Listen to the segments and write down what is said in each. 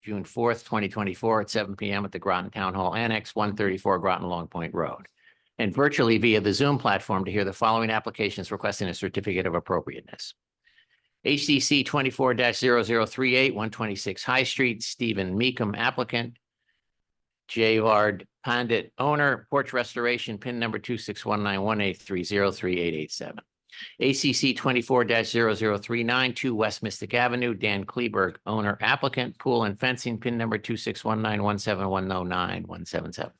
June 4th, 2024 at 7 p.m. at the Groton Town Hall Annex, 134 Groton Long Point Road. And virtually via the Zoom platform to hear the following applications requesting a certificate of appropriateness. HDC 24-0038, 126 High Street, Stephen Meekum, applicant. Javard Pandit, owner, porch restoration, PIN number 2619183038887. ACC 24-0039, 2 West Mystic Avenue, Dan Kleberg, owner, applicant, pool and fencing, PIN number 2619171091177.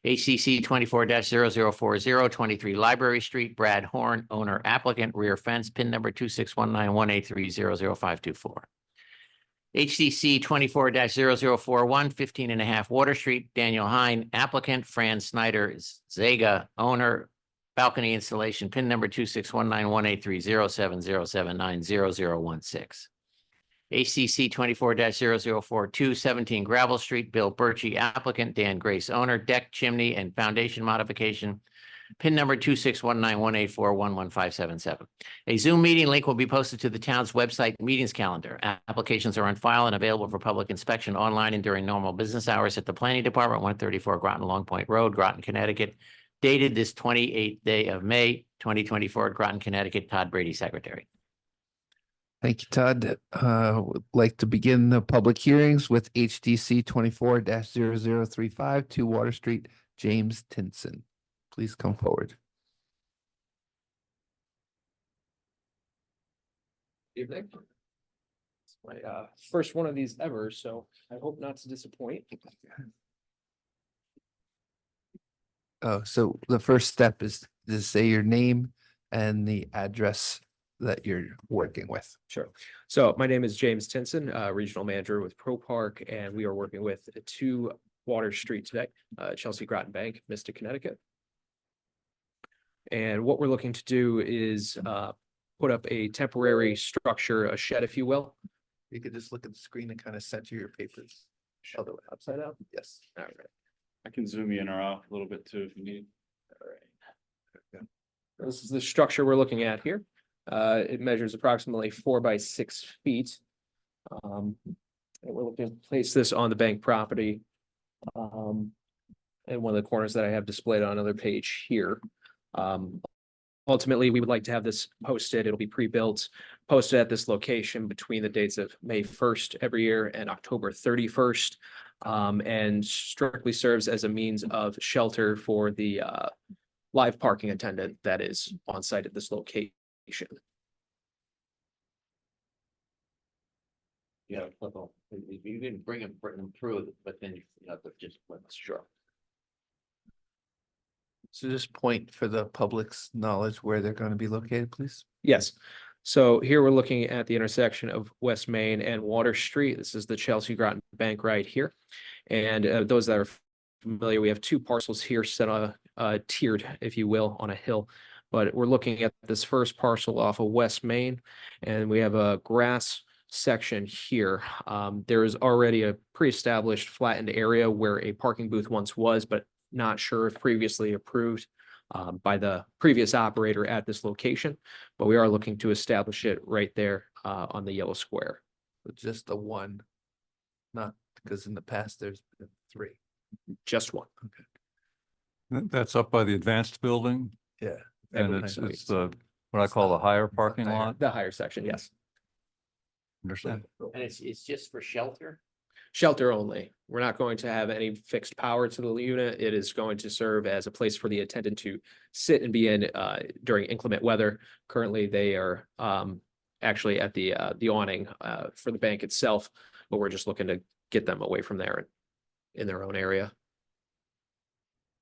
HCC 24-0040, 23 Library Street, Brad Horn, owner, applicant, rear fence, PIN number 2619183000524. HCC 24-0041, 15.5 Water Street, Daniel Hine, applicant, Fran Snyder Zaga, owner, balcony installation, PIN number 26191830707900016. HCC 24-0042, 17 Gravel Street, Bill Birchie, applicant, Dan Grace, owner, deck, chimney, and foundation modification, PIN number 2619184111577. A Zoom meeting link will be posted to the town's website meetings calendar. Applications are on file and available for public inspection online and during normal business hours at the Planning Department, 134 Groton Long Point Road, Groton, Connecticut, dated this 28th day of May, 2024, Groton, Connecticut. Todd Brady, Secretary. Thank you, Todd. Would like to begin the public hearings with HDC 24-0035, 2 Water Street, James Tinson. Please come forward. Evening. It's my first one of these ever, so I hope not to disappoint. Oh, so the first step is to say your name and the address that you're working with. Sure. So my name is James Tinson, Regional Manager with Pro Park, and we are working with 2 Water Street today, Chelsea Groton Bank, Mystic, Connecticut. And what we're looking to do is put up a temporary structure, a shed, if you will. You could just look at the screen and kind of center your papers. Other way, upside down? Yes. All right. I can zoom in or out a little bit too if you need. All right. This is the structure we're looking at here. It measures approximately 4 by 6 feet. And we're looking to place this on the bank property. And one of the corners that I have displayed on another page here. Ultimately, we would like to have this posted. It'll be pre-built, posted at this location between the dates of May 1st every year and October 31st. And strictly serves as a means of shelter for the live parking attendant that is on site at this location. Yeah, you didn't bring them through, but then you have to just, sure. So just point for the public's knowledge where they're going to be located, please. Yes. So here we're looking at the intersection of West Main and Water Street. This is the Chelsea Groton Bank right here. And those that are familiar, we have 2 parcels here set on tiered, if you will, on a hill. But we're looking at this first parcel off of West Main, and we have a grass section here. There is already a pre-established flattened area where a parking booth once was, but not sure if previously approved by the previous operator at this location, but we are looking to establish it right there on the yellow square. Just the one, not because in the past there's been 3. Just one. That's up by the advanced building, Yeah. and it's the, what I call the higher parking lot. The higher section, yes. Understand? And it's just for shelter? Shelter only. We're not going to have any fixed power to the unit. It is going to serve as a place for the attendant to sit and be in during inclement weather. Currently, they are actually at the awning for the bank itself, but we're just looking to get them away from there and in their own area.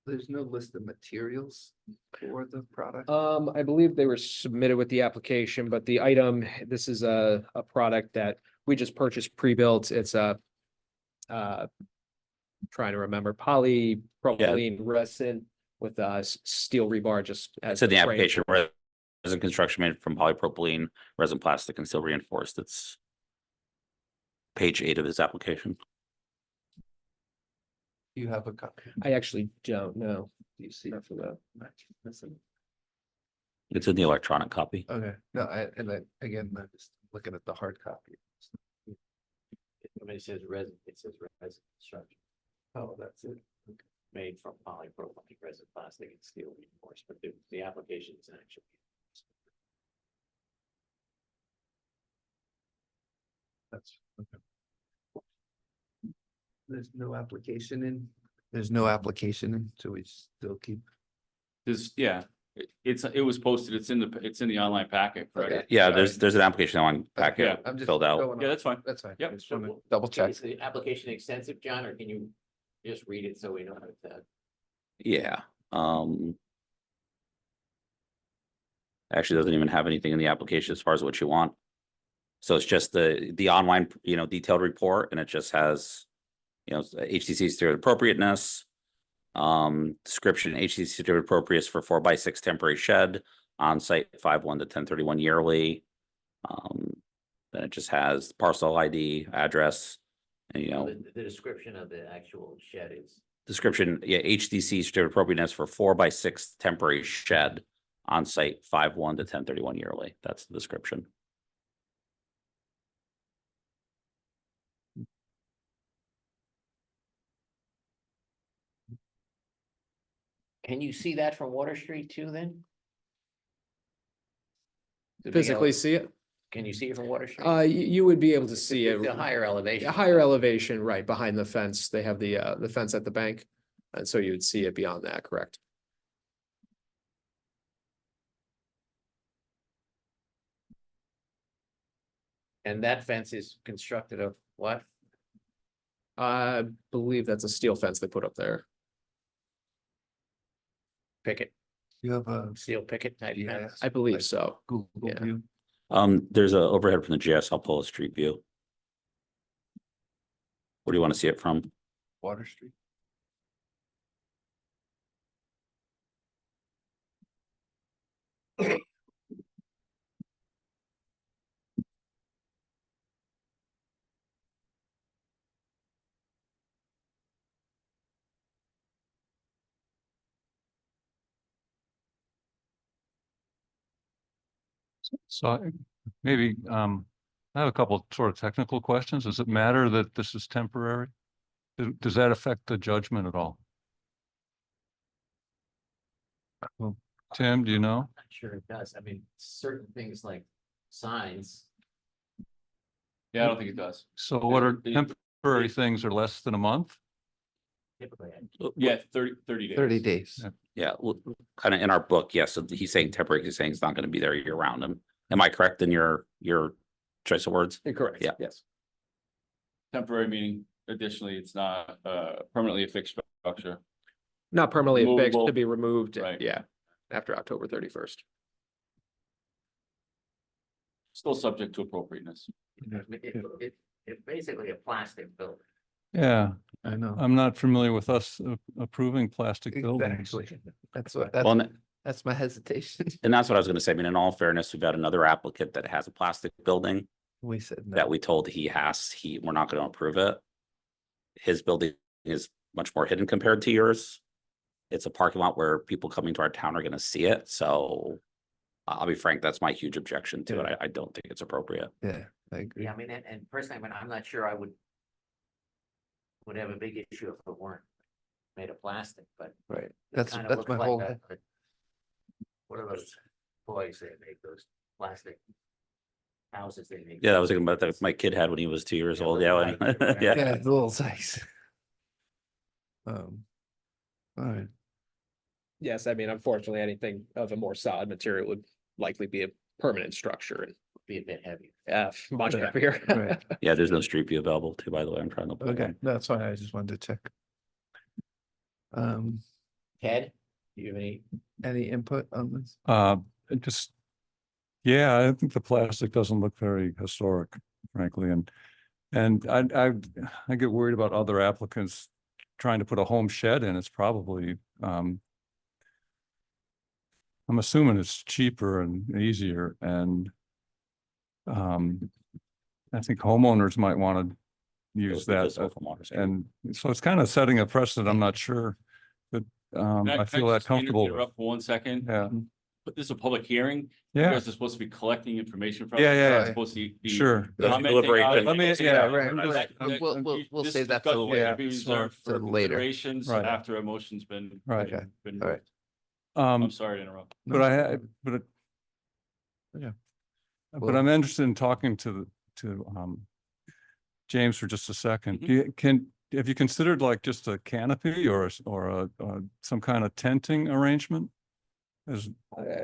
There's no list of materials for the product. I believe they were submitted with the application, but the item, this is a product that we just purchased pre-built. It's a trying to remember, polypropylene resin with steel rebar, just as It's in the frame. application, resin construction made from polypropylene, resin plastic, and steel reinforced. It's page 8 of his application. You have a copy. I actually don't know. Do you see? For that. It's in the electronic copy. Okay, no, again, I'm just looking at the hard copy. It says resin structure. Oh, that's it. Made from polypropylene resin, plastic and steel reinforced, but the application is actually. That's. Okay. There's no application in. There's no application in, so we still keep. Yeah, it was posted, it's in the online packet, Okay. correct? Yeah, there's an application on Okay, packet I'm just filled out. going Yeah, off- that's fine. That's fine. Yep. I just wanna double check. Is the application extensive, John, or can you just read it so we know how to? Yeah, actually doesn't even have anything in the application as far as what you want. So it's just the online, detailed report, and it just has, HTC certificate of appropriateness. Description, HTC certificate of appropriateness for 4x6 temporary shed on site 5/1 to 10/31 yearly. Then it just has parcel ID, address, and The description of the actual shed is. description, HDC certificate of appropriateness for 4x6 temporary shed on site 5/1 to 10/31 yearly. That's the description. Can you see that from Water Street too, then? The big Physically ele- see it? Can you see it from Water Street? You would be able to see it. The higher elevation. A higher elevation, right, behind the fence. They have the fence at the bank. And so you would see it beyond that, correct? And that fence is constructed of what? I believe that's a steel fence they put up there. Picket, You have a steel picket type fence? I believe so. Google Yeah. view. There's a overhead from the GS. I'll pull a street view. Where do you want to see it from? Water Street. So maybe, I have a couple sort of technical questions. Does it matter that this is temporary? Does that affect the judgment at all? Tim, do you know? Not sure it does. I mean, certain things like signs. Yeah, I don't think it does. So what are The- temporary things are less than a month? Typically, Yeah, 30 days. 30 days. Yeah. Yeah, kind of in our book, yes. So he's saying temporary, he's saying it's not going to be there year round. Am I correct in your choice of words? Correct. Yeah. Yes. Temporary meaning additionally, it's not permanently a fixed structure. Not permanently fixed, Movable. to be removed, Right. yeah, after October 31st. Still subject to appropriateness. it's basically a plastic building. Yeah, I know. I'm not familiar with us approving plastic buildings. Exactly. That's what, Well, that's my hesitation. and that's what I was going to say. I mean, in all fairness, we've got another applicant that has a plastic building We said no. that we told we're not going to approve it. His building is much more hidden compared to yours. It's a parking lot where people coming to our town are going to see it. So I'll be frank, that's my huge objection to it. I don't think it's appropriate. Yeah, I agree. Yeah, I mean, and personally, I mean, I'm not sure I would have a big issue if it weren't made of plastic, but. Right. it That's kinda my looks like whole. what are those toys that make those plastic houses they make? Yeah, I was thinking about that. My kid had when he was 2 years Yeah, old. little Yeah. lights or whatever. Yeah. Yeah, the little size. All right. Yes, I mean, unfortunately, anything of a more solid material would likely be a permanent structure and Be a bit heavy. much Yeah. heavier. Right. Yeah, there's no street view available too, by the way. I'm trying to. pull Okay, one. that's why I just wanted to check. Ted, do you have any? Input on this? It just, yeah, I think the plastic doesn't look very historic, frankly, and I get worried about other applicants trying to put a home shed in. It's probably, I'm assuming it's cheaper and easier, and I think homeowners might want to use It'll be that, visible from Water Street. and so it's kind of setting a precedent. I'm not sure, but Can I feel that just comfortable. interrupt for 1 second? Yeah. this is a public hearing. You Yeah, guys are supposed to be collecting information from. Yeah, us. yeah, You're not yeah. supposed to be. sure. commenting Deliberation. on it. Let me- yeah, right. We'll This save that till discussion later. should be Sorry. reserved for Till later. considerations Right. after a motion's been. Right. been All right. moved. I'm Um, sorry to interrupt. but I had, but. Yeah. But Well- I'm interested in talking to James for just a second. Mhm. Have you considered like just a canopy or some kind of tenting arrangement? As,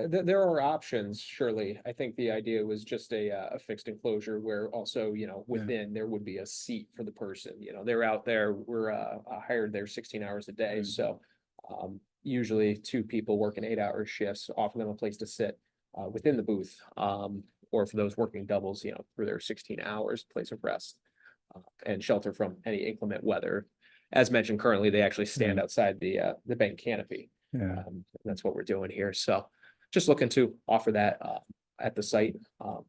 There are options, surely. I think the idea was just a fixed enclosure where also, within there would be a seat for the person, they're out there, we're hired there 16 hours a day, so. Usually two people working 8-hour shifts, offer them a place to sit within the booth. Or for those working doubles, for their 16 hours, place of rest. And shelter from any inclement weather. As mentioned, currently, they actually stand outside the bank canopy. yeah, That's what we're doing here, so just looking to offer that at the site. All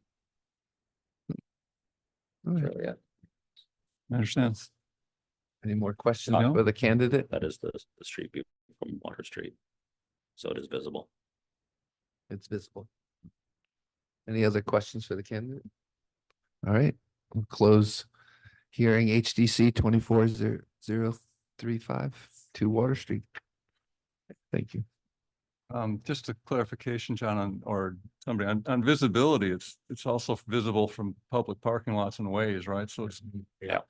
right. Really, yeah. I understand. Any more questions No. for the candidate? That is the street view from Water Street. So it is visible. It's visible. Any other questions for the candidate? All right, we'll close hearing HDC 240035 to Water Street. Thank you. Just a clarification, John, or somebody on visibility, it's also visible from public parking lots and ways, right? So it's Yeah.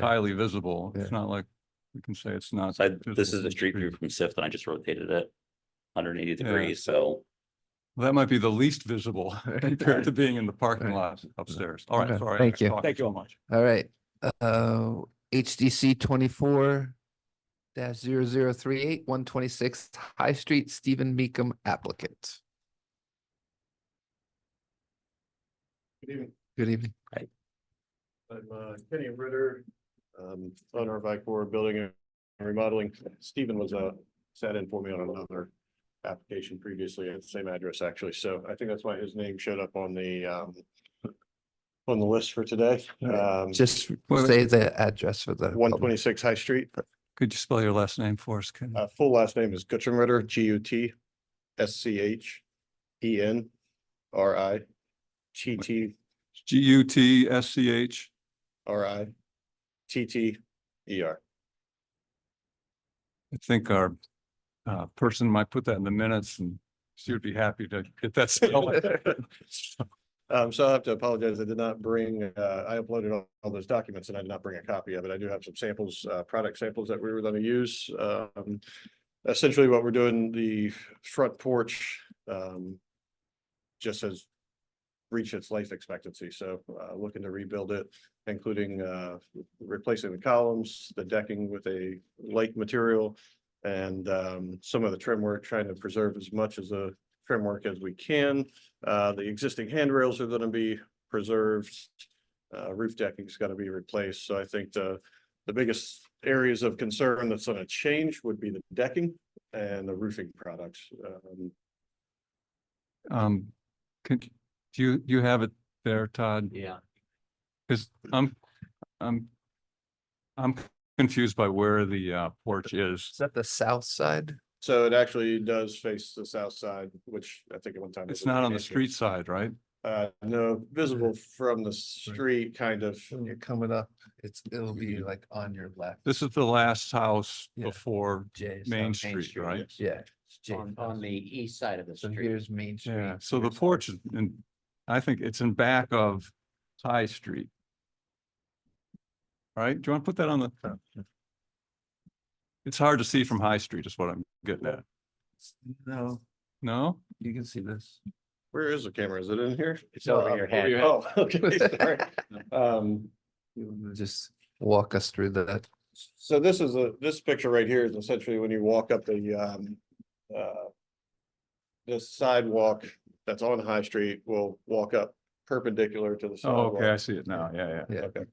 highly visible. Yeah. It's not like we can say it's not. So this visible is from the street view from SIFT and I just rotated it 180 Yeah. degrees, so. Well, that might be the least visible compared to being in the parking Right. lot upstairs. All right, Okay, sorry. thank you. Thank you so much. All right, HDC 24-0038 126 High Street, Stephen Meekum applicant. Good evening. Good evening. I'm Kenny Ritter, owner of I-Core Building and Remodeling. Stephen was sat in for me on another application previously at the same address, actually. So I think that's why his name showed up on the list for today. Just Wait, say the address for the. public. 126 High Street. Could you spell your last name for us, Ken? Full last name is Gutschenritter, GUTSCHENRITTRITTER. I think our person might put that in the minutes and she would be happy to get that spelled. So I have to apologize. I did not bring, I uploaded all those documents and I did not bring a copy of it. I do have some samples, product samples that we were going to use. Essentially what we're doing, the front porch, just has reached its life expectancy. So, looking to rebuild it, including, replacing the columns, the decking with a light material, and, some of the trim work, trying to preserve as much as the trim work as we can. The existing handrails are gonna be preserved. Roof decking's gotta be replaced. So I think the biggest areas of concern that's gonna change would be the decking and the roofing products. Do you have it there, Todd? Yeah. Because I'm confused by where the porch is. Is that the south side? So it actually does face the south side, which I think at one time. It's was not on the entrance. street side, right? No, visible from the street, kind of. When you're coming up, it'll be like on your left. This is the last house Yeah. before Jay's Main house. Street, right? Yeah. it's Jay's On house. the east side of the So street. here's Main Street. Yeah, so the here's porch is in, I think it's in back of High Street. All right, do you want to put that on the? It's hard to see from High Street is what I'm getting at. No, No? you can see this. Where is the camera? Is it in here? It's over your head. Oh, okay, sorry. You wanna just walk us through that? So this picture right here is essentially when you walk up the sidewalk that's on High Street, will walk up perpendicular to the Oh, sidewalk. okay, I see it now. Yeah, yeah. Yeah. Okay.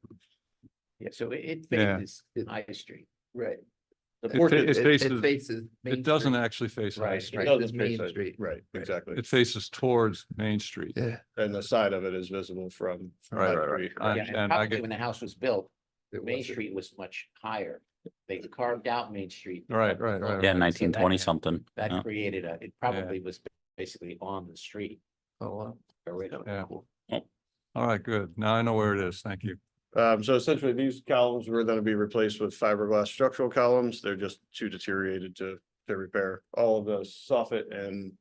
Yeah, so it Yeah. faces High Street. Right. The It porch fa- is- it faces- faces. Main It doesn't Street. actually face High Right. Street. It doesn't is Main face it. Street. Right, exactly. It faces towards Main Street. Yeah. And the side of it is visible from. Right, High right, Street. I Yeah, understand. and I probably get, when the house was built, it Main was- Street was much higher. They carved out Main Street. Right, right, right, Yeah, right. 1920 something. That Yeah. created it probably was basically on the street. Oh, wow. Yeah. All right, good. Now I know where it is. Thank you. So essentially these columns were going to be replaced with fiberglass structural columns. They're just too deteriorated to repair. All of the soffit and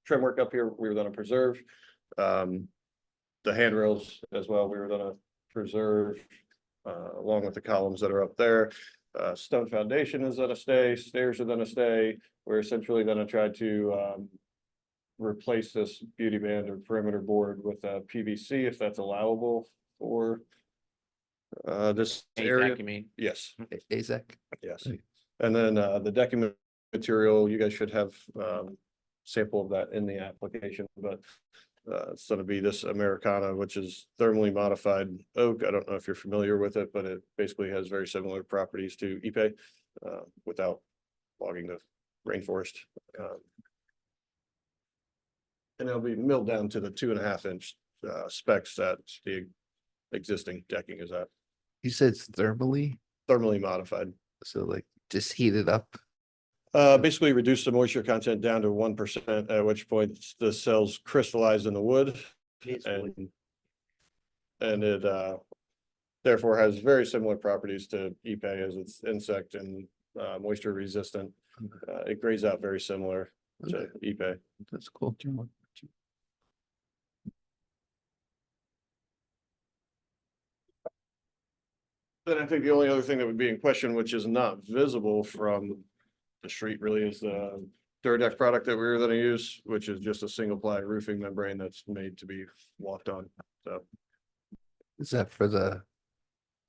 trim work up here, we were going to preserve. The handrails as well, we were going to preserve, along with the columns that are up there. Stone foundation is going to stay, stairs are going to stay. We're essentially going to try to, replace this beauty band or perimeter board with PVC if that's allowable for this area. AZAC, you mean? Yes, AZAC. yes. And then the decking material, you guys should have sample of that in the application, but it's going to be this Americana, which is thermally modified oak. I don't know if you're familiar with it, but it basically has very similar properties to Ipe without logging the rainforest. And it'll be milled down to the 2.5 inch specs that the existing decking is at, You said it's thermally, thermally modified. so like just heat it up. Basically reduce the moisture content down to 1%, at which point the cells crystallize in the wood. And it therefore has very similar properties to Ipe as it's insect and moisture resistant. It grades out very similar to Ipe. That's cool. Then I think the only other thing that would be in question, which is not visible from the street really, is the Duradex product that we were gonna use, which is just a single ply roofing membrane that's made to be walked on. So Is that for the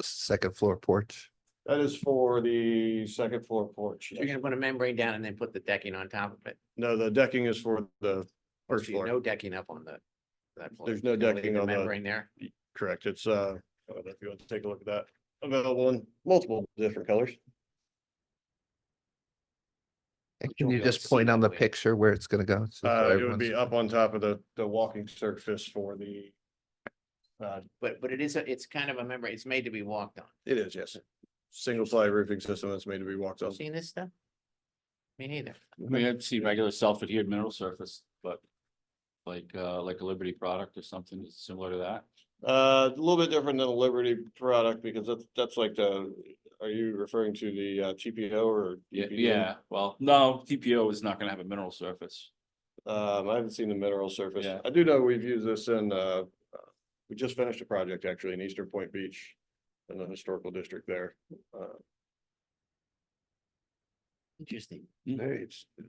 second floor porch? that is for the second floor porch. You're gonna put a membrane down and then put the decking on top of it. No, the decking is for the first So you floor. no decking up on that floor. There's no You're gonna leave decking the on the- membrane there. Correct. It's if you want to take a look at that, available in multiple different colors. And you'll can you be able just to point see on the the way- picture where it's gonna go? So It would everyone's- be up on top of the walking surface for the. But it's kind of a membrane. It's made to be walked on. It is, yes. Single ply roofing system that's made to be walked on. Seen this stuff? Me neither. I mean, I've seen regular self-adhered mineral surface, but like a Liberty product or something that's similar to that. A little bit different than a Liberty product because that's like are you referring to the TPO or? Yeah, DPD? yeah, well, no, TPO is not gonna have a mineral surface. I haven't seen the mineral surface. Yeah. I do know we've used this in, we just finished a project actually in Eastern Point Beach in the historical district there. Interesting. Mm. Very interesting.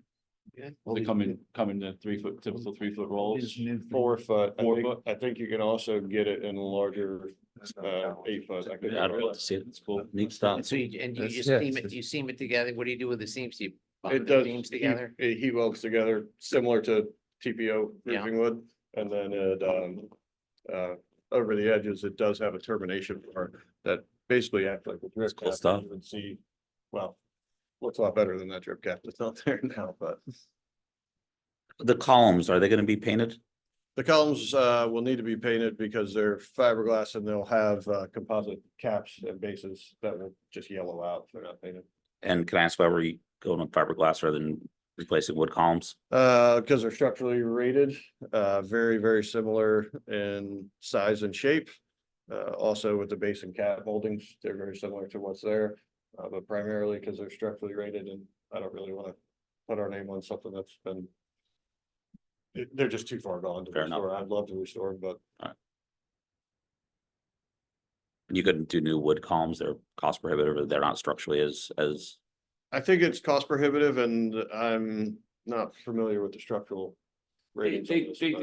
Good. They come in the 3 foot, typical 3 foot rolls. 4 foot. 4 foot. I think you can also get it in larger, 8 foot. I could- Yeah, I'd love to see it. It's cool. Neat stuff. And so you That's- just yeah, seam it's it, you seam it together. What do you do with the seams? Do you It bond the does. seams together? It heat welds together, similar to TPO Yeah. roofing wood, and then it, over the edges, it does have a termination part that basically acts like a drip cool cap. stuff. You would see, well, looks a lot better than that drip cap that's not there now, but The columns, are they gonna be painted? the columns, will need to be painted because they're fiberglass and they'll have, composite caps and bases that will just yellow out if they're not painted. And can I ask why were you going with fiberglass rather than replacing wood columns? Because they're structurally rated, very, very similar in size and shape. Also with the base and cap moldings, they're very similar to what's there, but primarily because they're structurally rated and I don't really want to put our name on something that's been. They're just too far gone to Fair enough. restore. I'd love to restore them, but You couldn't do new wood columns, they're cost prohibitive, they're not structurally as I think it's cost prohibitive and I'm not familiar with the structural. They, ratings on they, this, they but-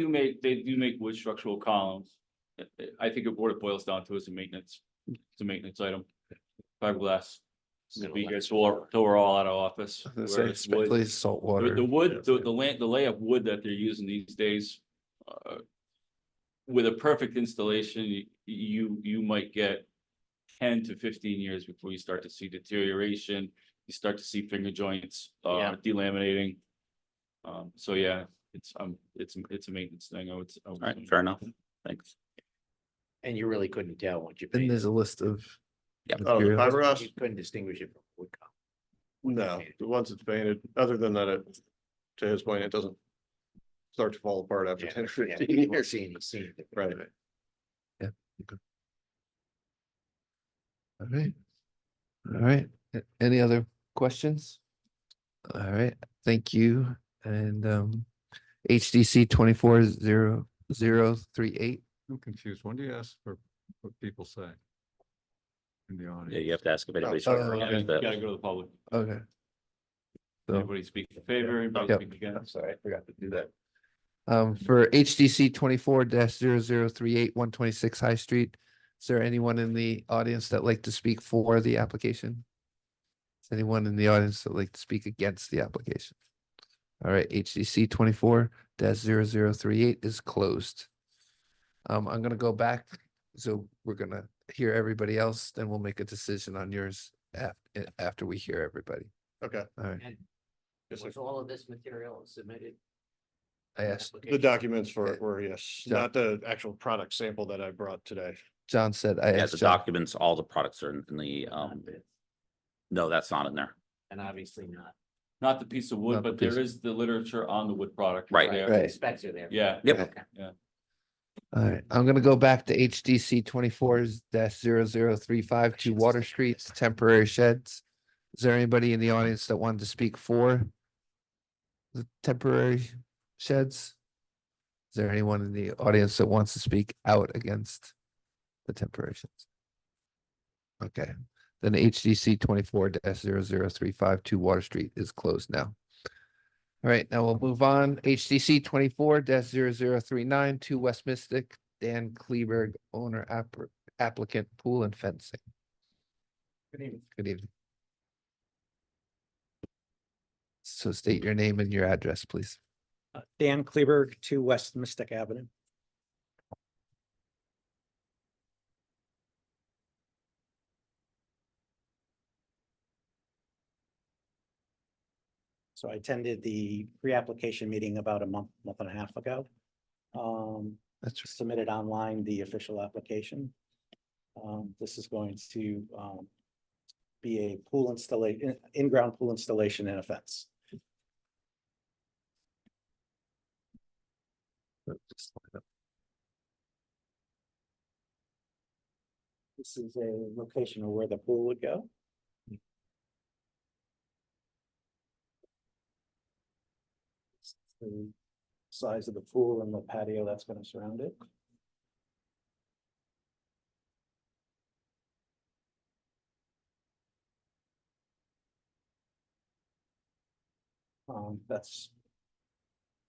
do make wood structural columns. I think what it boils down to is a maintenance, it's a maintenance item. Fiberglass. Be here till we're all out of office. I was gonna say, whereas wood- especially salt The, water. the wood, the lay of wood that they're using these days. With a perfect installation, you might get 10 to 15 years before you start to see deterioration. You start to see finger joints, Yeah. delaminating. So yeah, it's a maintenance thing, I would. all right, fair enough. Thanks. And you really couldn't tell once you Then painted. there's a list of. Yeah. Oh, the materials. fiberglass? You couldn't distinguish it from wood color. No, the ones it's painted, other than that, to his point, it doesn't start to fall apart after Yeah, 10 or yeah, 15 people years. seen it. Right. All right. All right. Any other questions? All right, thank you. And HDC 240038. I'm confused. When do you ask for what people say? In the audience? Yeah, you have to ask if anybody's. Oh, agreeing okay. with Gotta that. go to the public. Okay. So, Anybody speak in favor, anybody Yep. speak against? sorry, I forgot to do that. For HDC 24-0038 126 High Street, is there anyone in the audience that like to speak for the application? Is anyone in the audience that like to speak against the application? All right, HDC 24-0038 is closed. I'm gonna go back, so we're gonna hear everybody else, then we'll make a decision on yours after we hear everybody. Okay. All right, And Yes, sir. was all of this material submitted? I asked, The documents for Okay. it were, yes, John. not the actual product sample that I brought today. John said, I Yeah, asked the John. documents, all the products are in the, no, that's not in there. And obviously not. Not the piece of Not wood, the but there piece. is the literature on the wood product. Right. there. Right. The specs are there. Yeah. Yep. Okay. All right, I'm gonna go back to HDC 24-0035 to Water Street temporary sheds. Is there anybody in the audience that wanted to speak for the temporary sheds? Is there anyone in the audience that wants to speak out against the temporary sheds? Okay, then HDC 24-0035 to Water Street is closed now. All right, now we'll move on. HDC 24-0039 to West Mystic, Dan Kleberg, owner applicant pool and fencing. Good evening. Good evening. So state your name and your address, please. Dan Kleberg, 2 West Mystic Avenue. So I attended the pre-application meeting about a month and a half ago. That's right. Submitted online the official application. This is going to be a pool installation, in-ground pool installation and a fence. Just line up. This is a location of where the pool would go. The size of the pool and the patio that's going to surround it. That's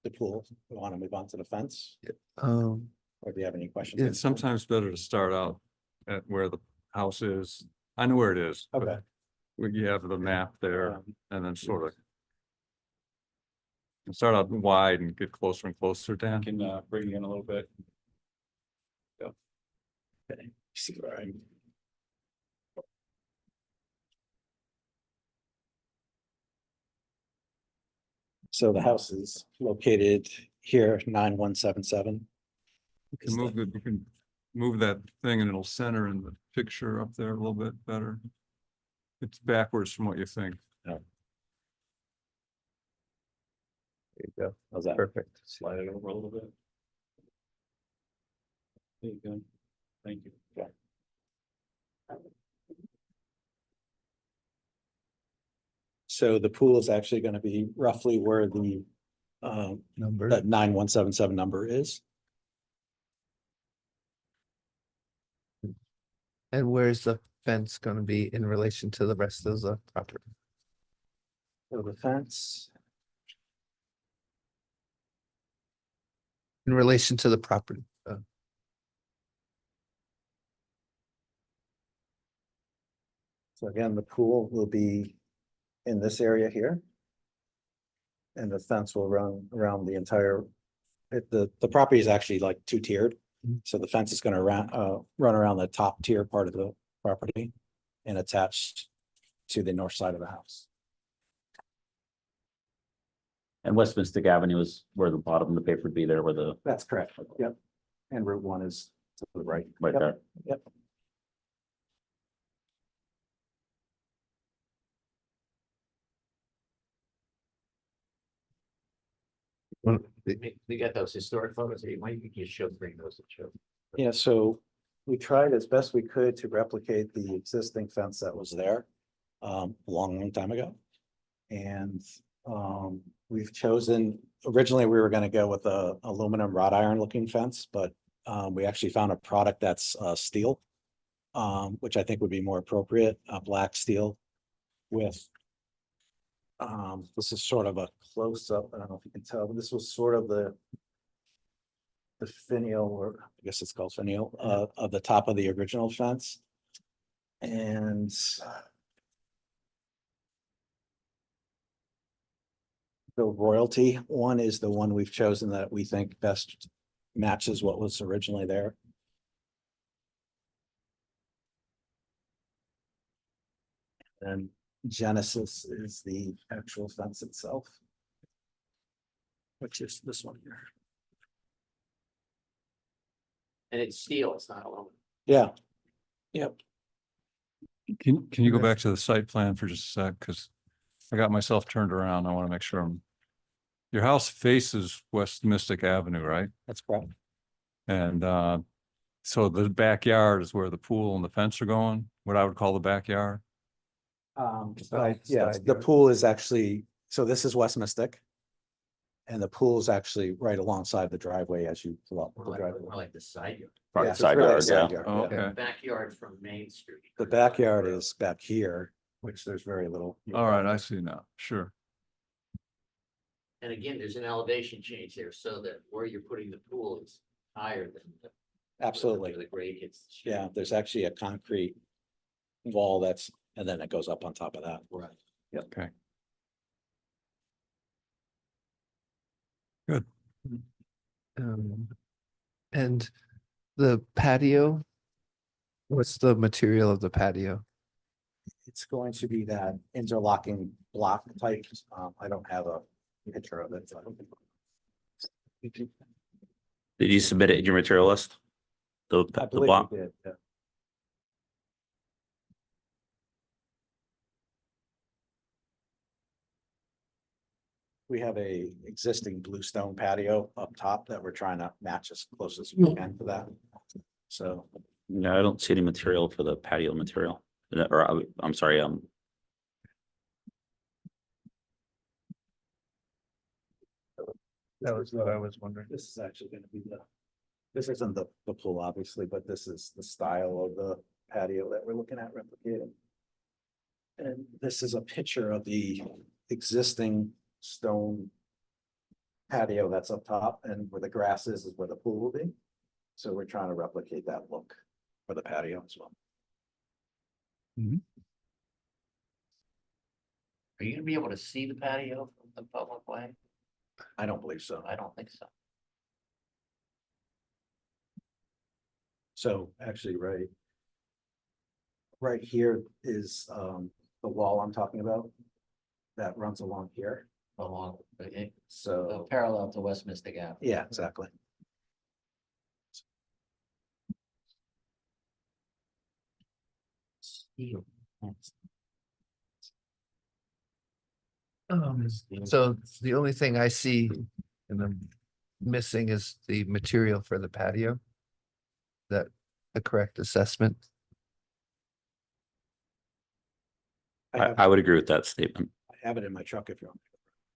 the pool. We want to move on to the fence, Um, or do you have any questions? It's sometimes better to start out at where the house is. I know where it is. but Okay. You have the map there Um, and then sort of. Start out wide and get closer and closer, Dan. Can bring you in a little bit. okay. See where I'm. So the house is located here, 9177. You can move that thing and it'll center in the picture up there a little bit better. It's backwards from what you think. there you go. How's that? Perfect. Slide it over a little bit. There you go. Thank you. So the pool is actually going to be roughly where the Number. that 9177 number is. And where's the fence gonna be in relation to the rest of the property? So the fence, In relation to the property. so again, the pool will be in this area here. And the fence will run around the entire, the property is actually like 2-tiered. Mhm. So the fence is gonna run around the top tier part of the property and attached to the north side of the house. And West Mystic Avenue is where the bottom of the paper would be there, where the, That's correct. Yep. And Route 1 is to the right. right Yep. there. Yep. We got those historic photos, or you might just show, bring those to show. Yeah, so we tried as best we could to replicate the existing fence that was there a long time ago. And we've chosen, originally we were gonna go with a aluminum wrought iron looking fence, but we actually found a product that's steel. Which I think would be more appropriate, black steel with. This is sort of a close-up, I don't know if you can tell, but this was sort of the finial, or I guess it's called finial, of the top of the original fence. And the royalty one is the one we've chosen that we think best matches what was originally there. And Genesis is the actual fence itself. Which is this one here. And it's steel, it's not aluminum. Yeah. Yep. Can you go back to the site plan for just a sec? Because I got myself turned around. I want to make sure your house faces West Mystic Avenue, right? That's correct. And so the backyard is where the pool and the fence are going, what I would call the backyard. Yeah, the pool is actually, so this is West Mystic. And the pool is actually right alongside the driveway as you pull up the driveway. More like the side yard. Right, Yeah, it's side really a yard, side yeah. yard, Oh, yeah. okay. Backyard from Main Street. The backyard is back here, which there's very little. All right, I see now. Sure. And again, there's an elevation change there, so that where you're putting the pool is higher than the. Absolutely. where the grade hits the street. Yeah, there's actually a concrete wall that's, and then it goes up on top of that. Right. Okay. Good. And the patio, what's the material of the patio? It's going to be that interlocking block type. I don't have a picture of it. Did you submit it in your material list? I The believe block? we did, yeah. We have a existing bluestone patio up top that we're trying to match as close as we can to that. So No, I don't see any material for the patio material. Or I'm sorry, That was what I was wondering. this is actually gonna be this isn't the pool, obviously, but this is the style of the patio that we're looking at replicating. And this is a picture of the existing stone patio that's up top, and where the grass is where the pool will be. So we're trying to replicate that look for the patio as well. Are you gonna be able to see the patio from the public way? I don't believe so. I don't think so. So actually, right here is the wall I'm talking about that runs along here. Along, So, parallel to West Mystic Avenue. yeah, exactly. So the only thing I see and I'm missing is the material for the patio. That the correct assessment? I would agree with that statement. I have it in my truck if you want.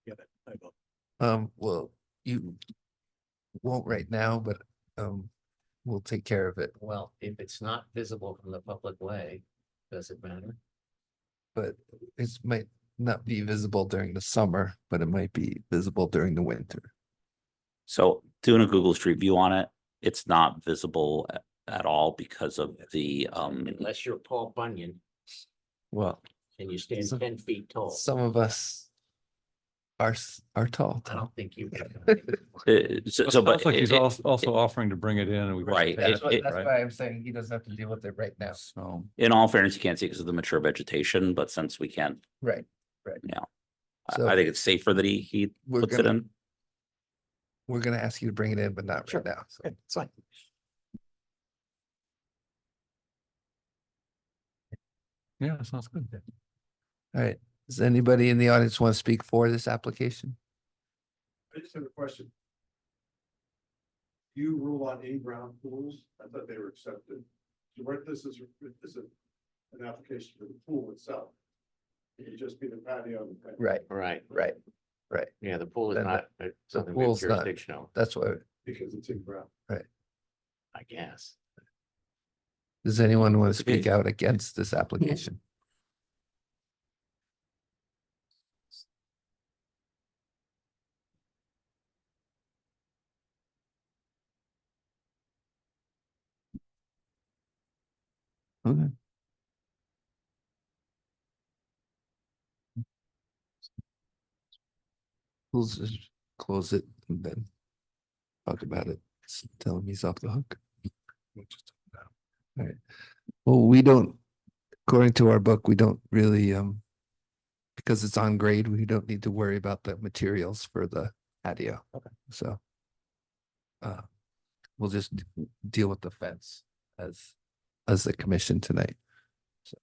Get it. I will. Well, you won't right now, but we'll take care of it. Well, if it's not visible from the public way, does it matter? But it might not be visible during the summer, but it might be visible during the winter. So doing a Google Street View on it, it's not visible at all because of the, Unless you're Paul Bunyan Well, and you stand So- 10 feet tall. some of us are tall. I don't think you. so, but. Sounds like he's it- also offering to bring it in and we. Right, That's it- why I'm saying he doesn't have to deal with it right now. So, In all fairness, you can't see because of the mature vegetation, but since we can't, Right. So I think it's safer that he we're puts it gonna- in. We're gonna ask you to bring it in, but not Sure. right now. So, Okay, it's fine. yeah, sounds good. all right. Does anybody in the audience want to speak for this application? I just have a question. you rule on in-ground pools? I thought they were accepted. So what this is an application for the pool itself. It could just be the patio. and the patio. Right, Right. right. Yeah, the pool is Then not something we have pool's not- jurisdictional, That's why. Because it's in-ground. I guess. Does anyone want to speak out against this application? Okay. We'll just close it and then talk about it. Tell him he's off the hook. All right. Well, we don't, according to our book, we don't really, because it's on grade, we don't need to worry about the materials for the patio. Okay. So we'll just deal with the fence as the commission tonight. So,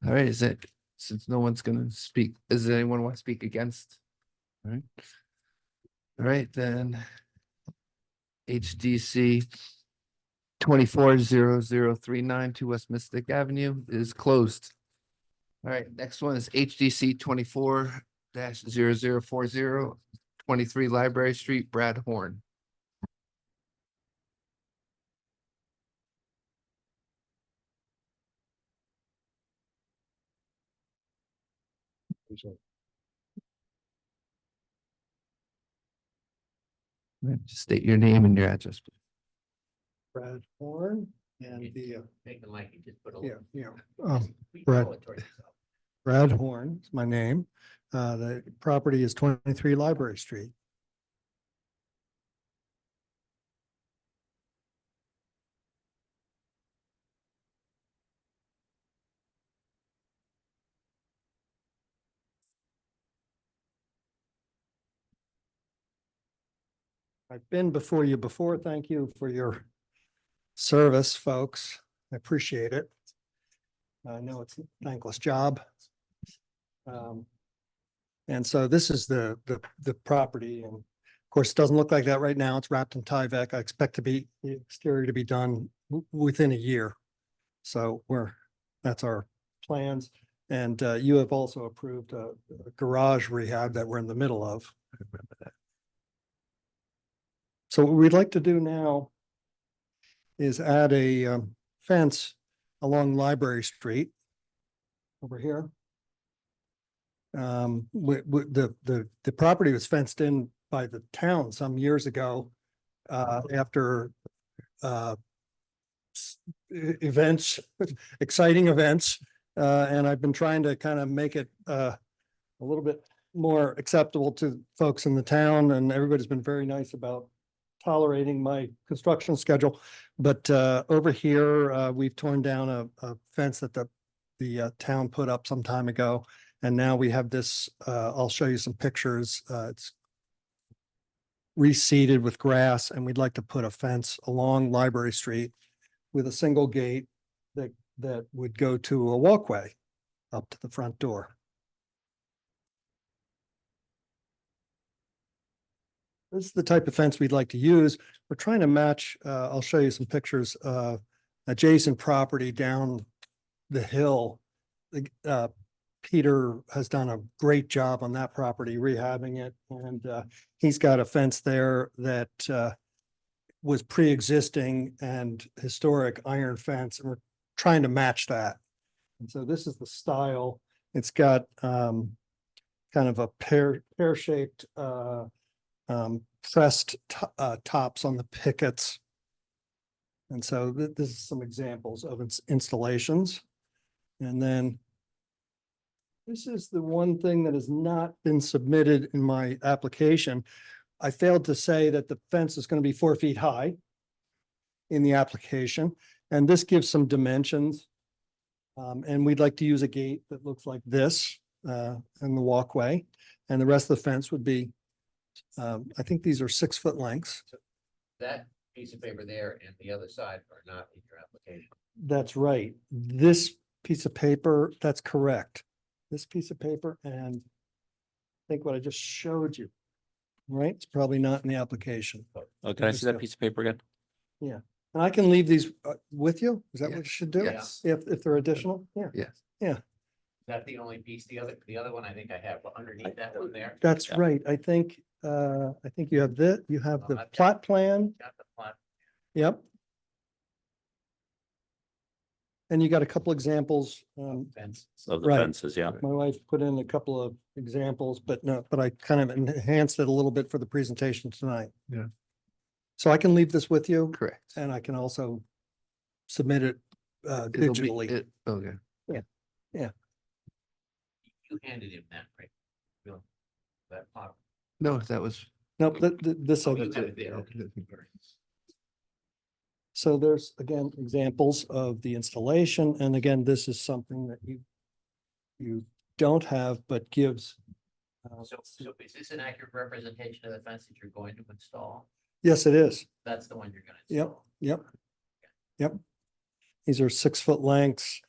all right, is it, since no one's gonna speak, does anyone want to speak against? All right. All right, then. HDC 240039 to West Mystic Avenue is closed. All right, next one is HDC 24-0040 23 Library Street, Brad Horn. Just state your name and your address, please. Brad Horn and the, Take the mic and just put a. Brad. Brad Horn is my name. The property is 23 Library Street. I've been before you before. Thank you for your service, folks. I appreciate it. I know it's a thankless job. And so this is the property, and of course, it doesn't look like that right now. It's wrapped in Tyvek. I expect the exterior to be done within a year. So that's our plans. And you have also approved a garage rehab that we're in the middle of. I remember that. So what we'd like to do now is add a fence along Library Street over here. The property was fenced in by the town some years ago after events, exciting events. And I've been trying to kind of make it a little bit more acceptable to folks in the town, and everybody's been very nice about tolerating my construction schedule. But over here, we've torn down a fence that the town put up some time ago. And now we have this, I'll show you some pictures. It's reseeded with grass, and we'd like to put a fence along Library Street with a single gate that would go to a walkway up to the front door. This is the type of fence we'd like to use. We're trying to match, I'll show you some pictures, adjacent property down the hill. Peter has done a great job on that property, rehabbing it, and he's got a fence there that was pre-existing and historic iron fence, and we're trying to match that. And so this is the style. It's got kind of a pear-shaped pressed tops on the pickets. And so this is some examples of its installations. And then this is the one thing that has not been submitted in my application. I failed to say that the fence is going to be 4 feet high in the application, and this gives some dimensions. And we'd like to use a gate that looks like this in the walkway, and the rest of the fence would be, I think these are 6 foot lengths. That piece of paper there and the other side are not in your application. That's right. This piece of paper, that's correct. This piece of paper and I think what I just showed you right? It's probably not in the application. Oh, can I see that piece of paper again? And I can leave these with you? Is that Yeah. what you should do? Yes. If they're additional? Yeah, Yes. Is that the only piece? The other one I think I have underneath that one there. that's Yeah. right. I think you have you have the I've got- plot plan. Got the plot. Yep. And you got a couple examples. Fence. Of the Right. fences, yeah. My wife put in a couple of examples, but I kind of enhanced it a little bit for the presentation tonight. Yeah. So I can leave this with you Correct. and I can also submit it It'll be- digitally. Okay. You handed him that, right? Bill? That plot. No, that was. Nope, this. Oh, you have it there. Okay. So there's, again, examples of the installation, and again, this is something that you don't have, but gives. So is this an accurate representation of the fence that you're going to install? Yes, it is. That's the one you're gonna Yep, install? yep. These are 6 foot lengths.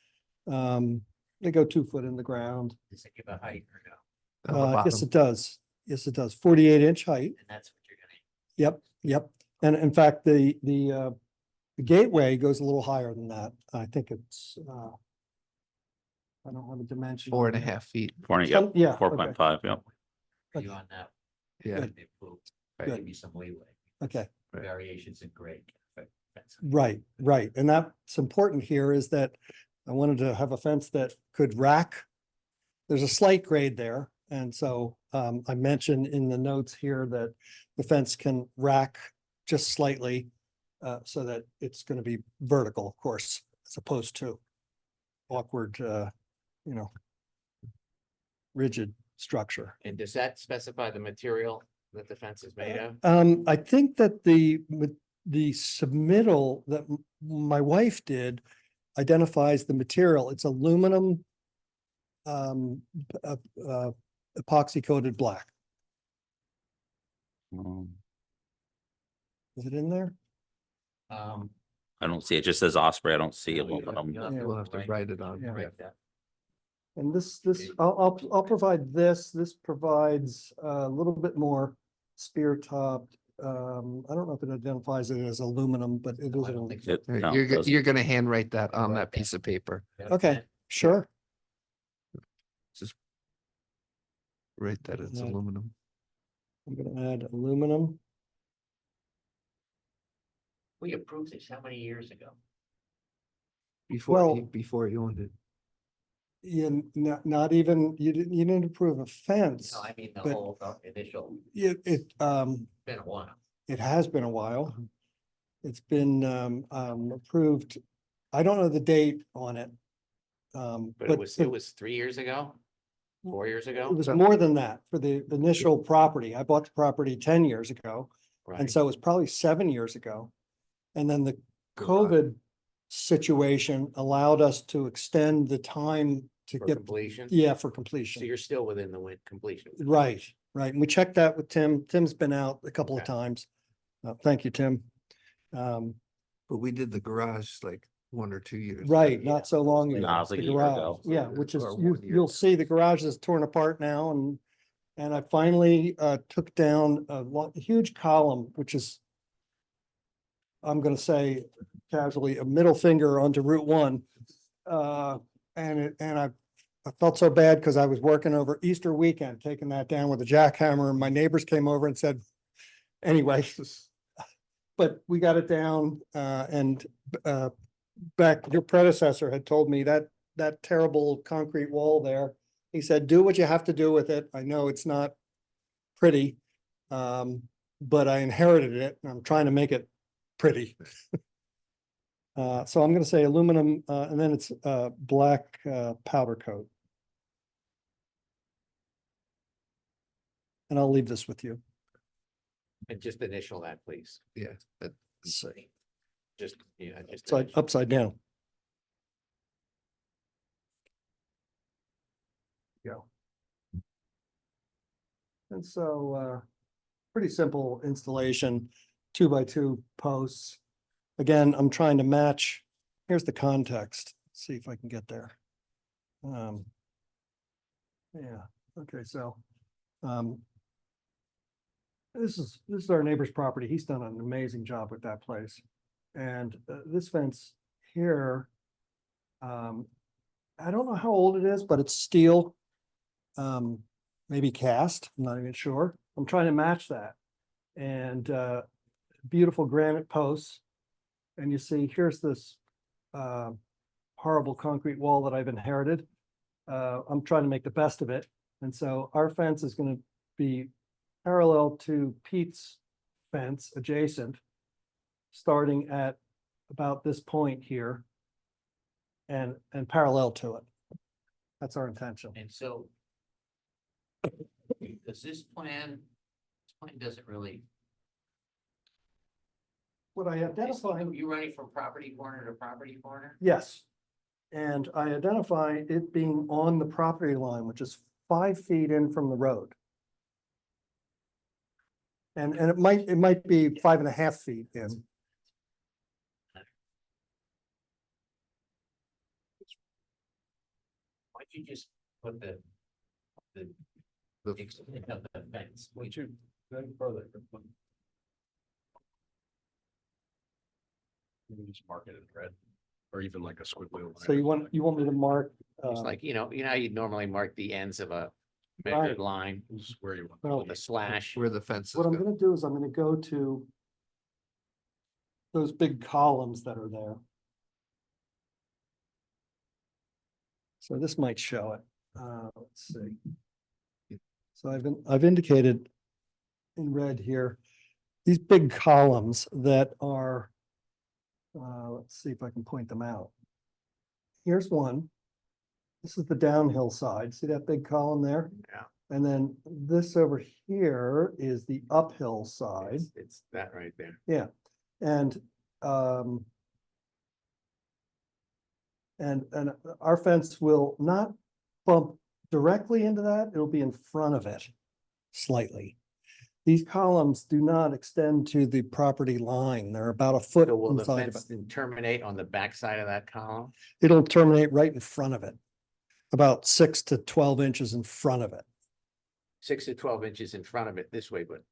They go 2 foot in the ground. Does it give a height or no? On the Yes, bottom. it does. Yes, it does. 48-inch height. And that's what you're gonna, Yep. And in fact, the gateway goes a little higher than that. I think it's, I don't have a dimension. 4.5 feet. Yeah. 4.5, yeah. are you on that? Yeah. Good, they approve. Right. Give you some leeway. Okay. Right. Variations in grade. can affect fence. Right. And that's important here is that I wanted to have a fence that could rack. There's a slight grade there. And so I mentioned in the notes here that the fence can rack just slightly so that it's going to be vertical, of course, as opposed to awkward, rigid structure. And does that specify the material that the fence is made of? I think that the submittal that my wife did identifies the material. It's aluminum epoxy coated black. Is it in there? I don't see, it just says Osprey. I don't see No, you- aluminum. you'll have We'll have to write it on. Yeah. Write that. And this, I'll provide this. This provides a little bit more spear topped. I don't know if it identifies it as aluminum, but it No, is. I don't think so. It- no, You're, it doesn't. you're gonna handwrite that on Write that that. piece of paper. Okay, sure. Write that it's Yeah. aluminum. I'm gonna add aluminum. We approved this how many years ago? Before, Well- before you owned it. Not even, you didn't approve a fence. No, I mean the But- whole initial, It been a while. it has been a while. It's been approved. I don't know the date on it. But it was 3 years ago? 4 years It ago? was more than that for the initial property. I bought the property 10 years ago. And Right. so it was probably 7 years ago. And then the Good COVID situation allowed us to extend the time to For get, completion? yeah, for So completion. you're still within the completion. Right. And we checked that with Tim. Tim's been out a couple of Okay. times. Thank you, Tim. But we did the garage like 1 or 2 years. ago. Right, Yeah. not so long No, ago. it was like The a year garage, ago. yeah, which is, Or you, 1 year you'll ago. see the garage is torn apart now and I finally took down a huge column, which is, I'm gonna say casually, a middle finger onto Route 1. And I felt so bad because I was working over Easter weekend, taking that down with a jackhammer and my neighbors came over and said, anyway. But we got it down and back, your predecessor had told me that terrible concrete wall there. He said, do what you have to do with it. I know it's not pretty. But I inherited it and I'm trying to make it pretty. So I'm gonna say aluminum, and then it's black powder coat. And I'll leave this with you. And just initial that, please. Yeah, that- Let's see. Just, yeah, just. Upside down. Go. And so, pretty simple installation, 2x2 posts. Again, I'm trying to match, here's the context, Let's see if I can get there. Yeah, okay, so, This is our neighbor's property. He's done an amazing job with that place. And this fence here, I don't know how old it is, but it's steel. Maybe cast, I'm not even sure. I'm trying to match that. And beautiful granite posts. And you see, here's this horrible concrete wall that I've inherited. I'm trying to make the best of it. And so our fence is going to be parallel to Pete's fence adjacent, starting at about this point here and parallel to it. That's our intention. And so does this plan doesn't really, What I identify, you running from property corner to property corner? yes. And I identify it being on the property line, which is 5 feet in from the road. And it might be 5.5 feet in. Why don't you just put the extent of the fence? Would you go further? Maybe just mark it in red, or even like a squiggly line. So you want me to mark? It's like, you know how you'd normally mark the ends of a Right. measured line This is where you want. Well, with a slash. Where the fence is. What I'm go- gonna do is I'm gonna go to those big columns that are there. So this might show it. Let's see. So I've indicated in red here, these big columns that are, let's see if I can point them out. Here's one. This is the downhill side. See that big column there? Yeah. And then this over here is the uphill side. It's that right there. Yeah, and our fence will not bump directly into that, it'll be in front of it slightly. These columns do not extend to the property line, they're about a foot So will the inside of fence it. terminate on the backside of that column? It'll terminate right in front of it, about 6 to 12 inches in front of it, 6 to 12 inches in front of it this way, but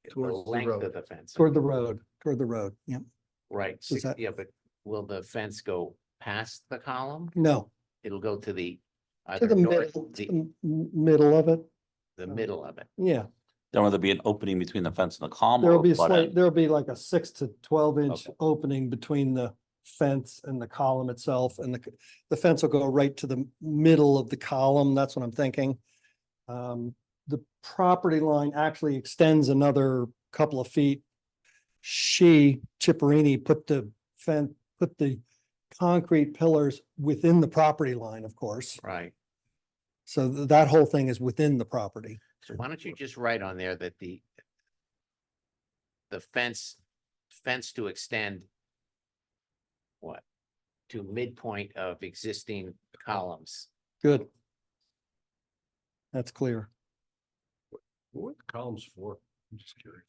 the Towards the length road. of the fence. toward the road, yeah. Right, Does that- yeah, but will the fence go past the column? No, It'll go to the to either the north, middle, to the, the middle of it, the middle of it. yeah. Then will there be an opening between the fence and the column? There'll or be a butt slight, end? there'll be like a 6 to 12 inch Okay. opening between the fence and the column itself, and the fence will go right to the middle of the column, that's what I'm thinking. The property line actually extends another couple of feet. Chipperini put the concrete pillars within the property line, of course. Right. So that whole thing is within the property. So why don't you just write on there that the fence to extend what? To midpoint of existing columns. Good. That's clear. What the columns for? I'm just curious.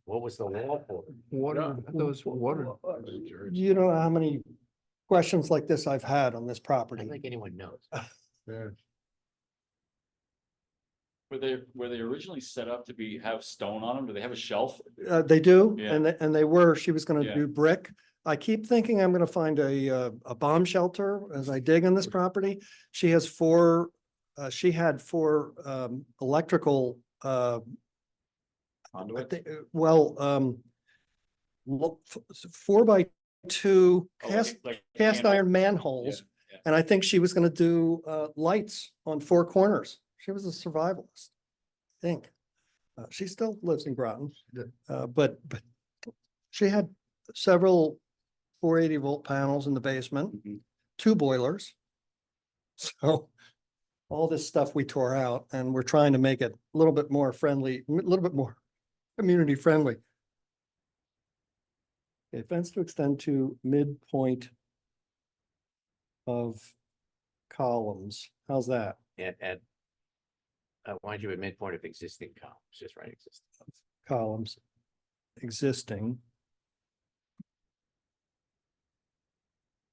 What was the wall for? Water, those water. I'm just curious. You know how many questions like this I've had on this I property? don't think anyone knows. Yeah. Were they originally set up to have stone on them? Do they have a shelf? They do, Yeah. and they were, she was gonna Yeah. do brick. I keep thinking I'm gonna find a bomb shelter as I dig on this property. She has she had 4 electrical, Conduits? look, 4x2 Oh, like cast handle? iron manholes. Yeah. And I think she was gonna do lights on 4 corners. She was a survivalist, I think. She still lives in Groton, but she had several 480-volt panels in the basement, Mhm. 2 boilers. So all this stuff we tore out, and we're trying to make it a little bit more friendly, a little bit more community friendly. Okay, fence to extend to midpoint of columns. How's that? At why don't you at midpoint of existing columns, just write existing. Columns existing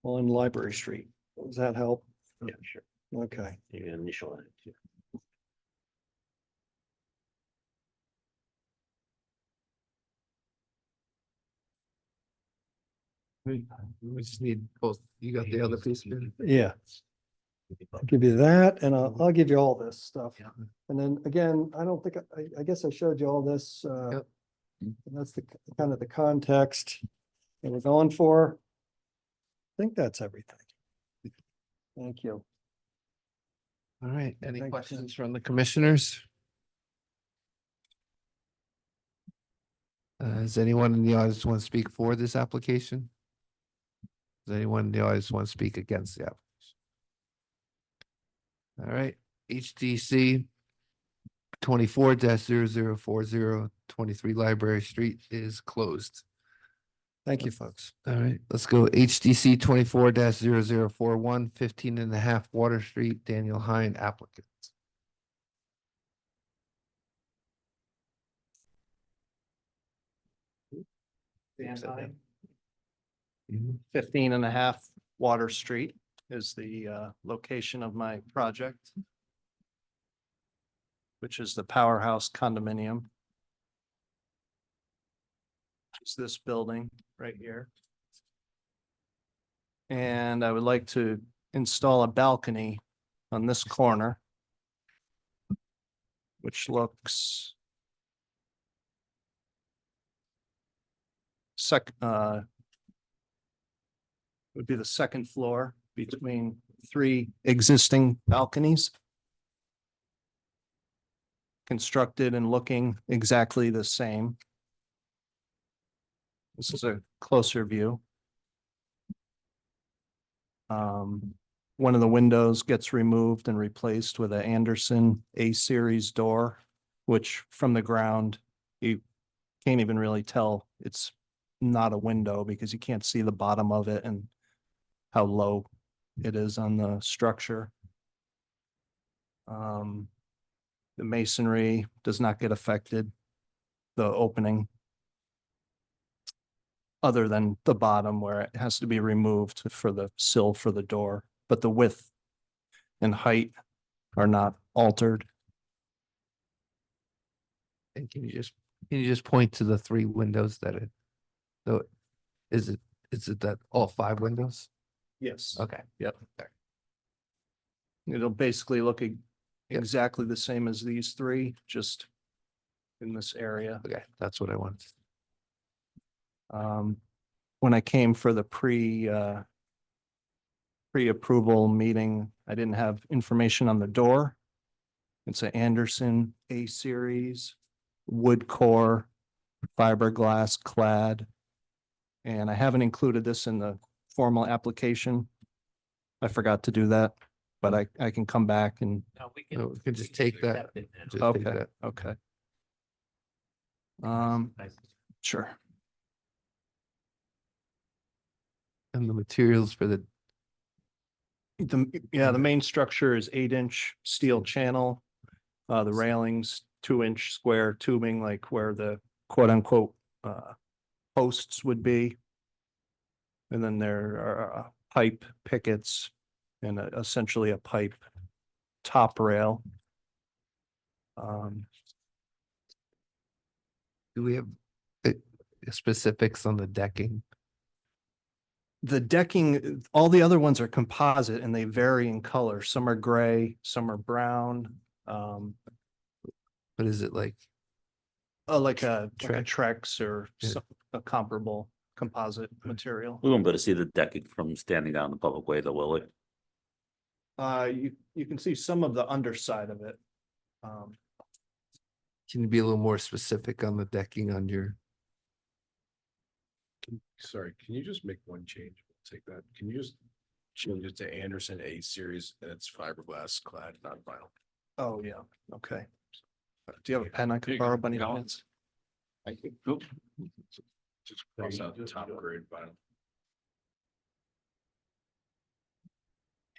on Library Street. Does that help? Yeah, sure. Okay. You can initial that too. We just need both. You got the other piece? Ben? Yeah. I'll give you that and I'll give you all this stuff. And then again, I don't think, I guess I showed you all this, Yep. and that's the kind of the context that we're going for. I think that's everything. Thank you. All right, any Thank you. questions from the commissioners? Does anyone in the audience want to speak for this application? Does anyone in the audience want to speak against the application? All right, HDC 24-0040 23 Library Street is closed. Thank you, folks. All right, let's go HDC 24-0041 15.5 Water Street, Daniel Hine applicant. Mhm. 15.5 Water Street is the location of my project, which is the Powerhouse condominium. It's this building right here. And I would like to install a balcony on this corner, which looks would be the second floor between 3 existing balconies. Constructed and looking exactly the same. This is a closer view. One of the windows gets removed and replaced with an Anderson A-series door, which from the ground, you can't even really tell it's not a window because you can't see the bottom of it and how low it is on the structure. The masonry does not get affected, the opening, other than the bottom where it has to be removed for the sill for the door, but the width and height are not altered. And can you just point to the 3 windows that it, so is it that all 5 windows? Yes. Okay. Yep. It'll basically look exactly the same as these 3, just in this area. Okay, that's what I wanted. When I came for the pre-approval meeting, I didn't have information on the door. It's an Anderson A-series, wood core, fiberglass clad. And I haven't included this in the formal application. I forgot to do that, but I can come back and, No, we No, we can just take that. accept it now. Just take okay, that. okay. Sure. And the materials for the, The main structure is 8-inch steel channel. The railings, 2-inch square tubing, like where the quote unquote posts would be. And then there are pipe pickets and essentially a pipe top rail. do we have specifics on the decking? The decking, all the other ones are composite and they vary in color. Some are gray, some are brown. But is it like, Like a Trex. Trex or Yeah. a comparable composite material. We won't be able to see the decking from standing out in the public way though, will we? You can see some of the underside of it. can you be a little more specific on the decking on your? Sorry, can you just make one change? Take that. Can you just change it to Anderson A series and it's fiberglass clad, not vinyl? Oh, yeah, okay. Do you have a pen I Here could you borrow, go. Bunny? Yeah. Pens? I think, cool. Just cross out the top grade vinyl.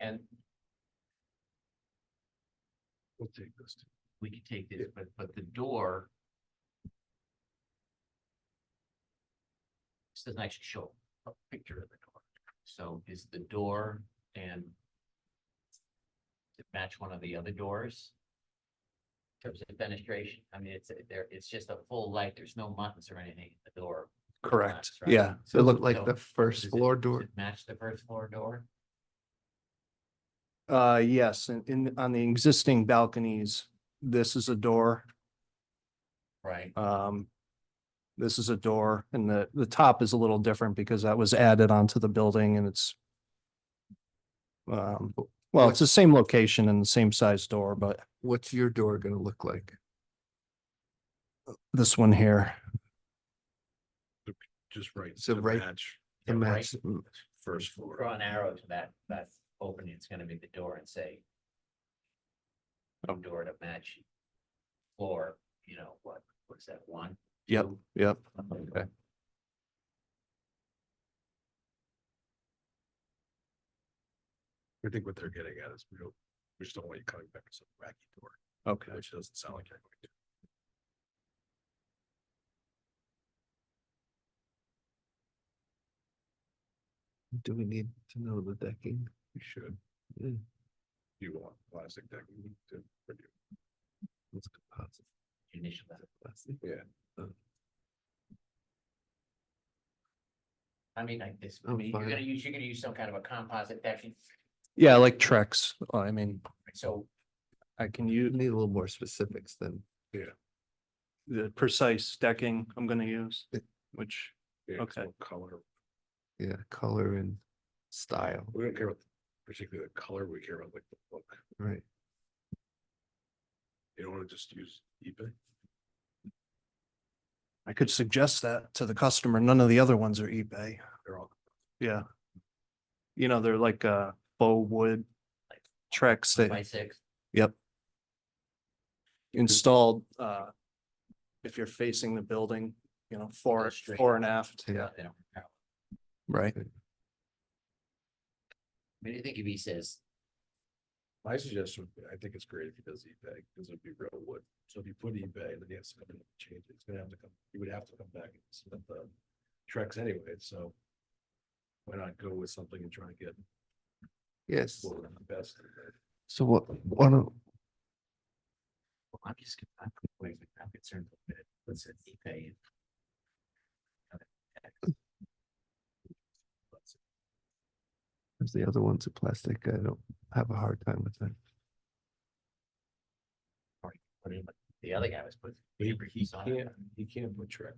And We'll take this. we could take this, but the door. This doesn't actually show a picture of the door. So is the door and to match one of the other doors? In terms of fenestration, I mean, it's just a full light. There's no buttons or anything in the door. Correct. Right. Yeah. So it looked like So the first does it- floor does door. it Match the first floor door? Yes, on the existing balconies, this is a door. Right. This is a door, and the top is a little different because that was added onto the building and it's well, it's the same location and the same size door, but What's your door gonna look like? this one here, Just right. So to right- match To Yeah, right. match, First floor. Draw an arrow to that opening, it's gonna be the door and say. Door to match. Floor, you know, what's that, one? yep, two? yep. Okay. I think what they're getting at is we just don't want you coming back to some wacky door, Okay. which doesn't sound like you're going to. do we need to know the decking? We should. Yeah. You want plastic decking to review. What's composite? Initial. Plastic? Yeah. I mean, like this, I I'm mean, fine. you're gonna use some kind of a composite decking, Yeah, like Trex. I mean, so. I can You use need a little more specifics than, the precise decking I'm gonna use, which, Yeah, Okay. what color. yeah, color and style, We don't care about particularly the color, we care about like the look. right? You don't want to just use eBay. I could suggest that to the customer. None of the other ones are eBay. They're all. Yeah. You know, they're like faux wood Trex By that, 6. yep. Installed, if you're facing the building, you know, fore and aft. Yeah, They don't count. right. I mean, I think if he says, My suggestion, I think it's great if he does eBay, because it'd be real wood. So if you put eBay, then he has to come in and change it. It's gonna have to come, you would have to come back and submit the Trex anyway, so. Why not go with something and try to get Yes, what would be best? so what, well, I'm concerned with it, what's it, eBay? if the other ones are plastic, I don't have a hard time with that. Put in, the other guy was putting. He can't put Trex.